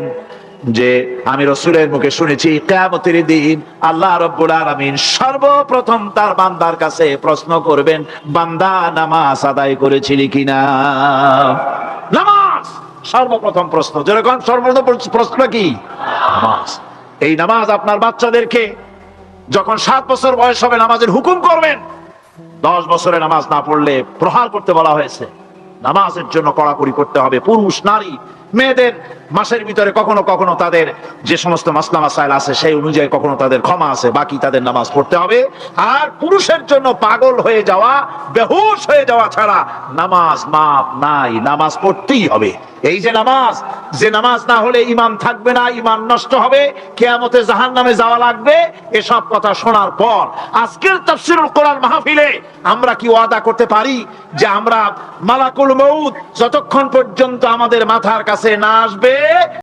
যে আমি রাসূলের মুখে শুনেছি কিয়ামতের দিন আল্লাহ রাব্বুল আলামিন সর্বপ্রথম তার বান্দার কাছে প্রশ্ন করবেন, বান্দা নামাজ আদায় করেছিলি কিনা? নামাজ সর্বপ্রথম প্রশ্ন, যেরকম সর্বপ্রথম প্রশ্ন কি? নামাজ। এই নামাজ আপনার বাচ্চাদেরকে যখন 7 বছর বয়স হবে নামাজের হুকুম করবেন, 10 বছরে নামাজ না পড়লে প্রহার করতে বলা হয়েছে। নামাজের জন্য কড়াকড়ি করতে হবে। পুরুষ নারী মেয়েদের মাসের ভিতরে কখনো কখনো তাদের যে সমস্ত মাসলা মাসাইল আছে সেই অনুযায়ী কখনো তাদের ক্ষমা আছে, বাকি তাদের নামাজ পড়তে হবে। আর পুরুষের জন্য পাগল হয়ে যাওয়া, বেহুশ হয়ে যাওয়া ছাড়া নামাজ মাপ নাই, নামাজ পড়তেই হবে। এই যে নামাজ না হলে ঈমান থাকবে না, ঈমান নষ্ট হবে, কিয়ামতে জাহান্নামে যাওয়া লাগবে, এসব কথা শোনার পর আজকের তাফসীরুল কোরআন মাহফিলে আমরা কি ওয়াদা করতে পারি যে আমরা মালাকুল মউত যতক্ষণ পর্যন্ত আমাদের মাথার কাছে না আসবে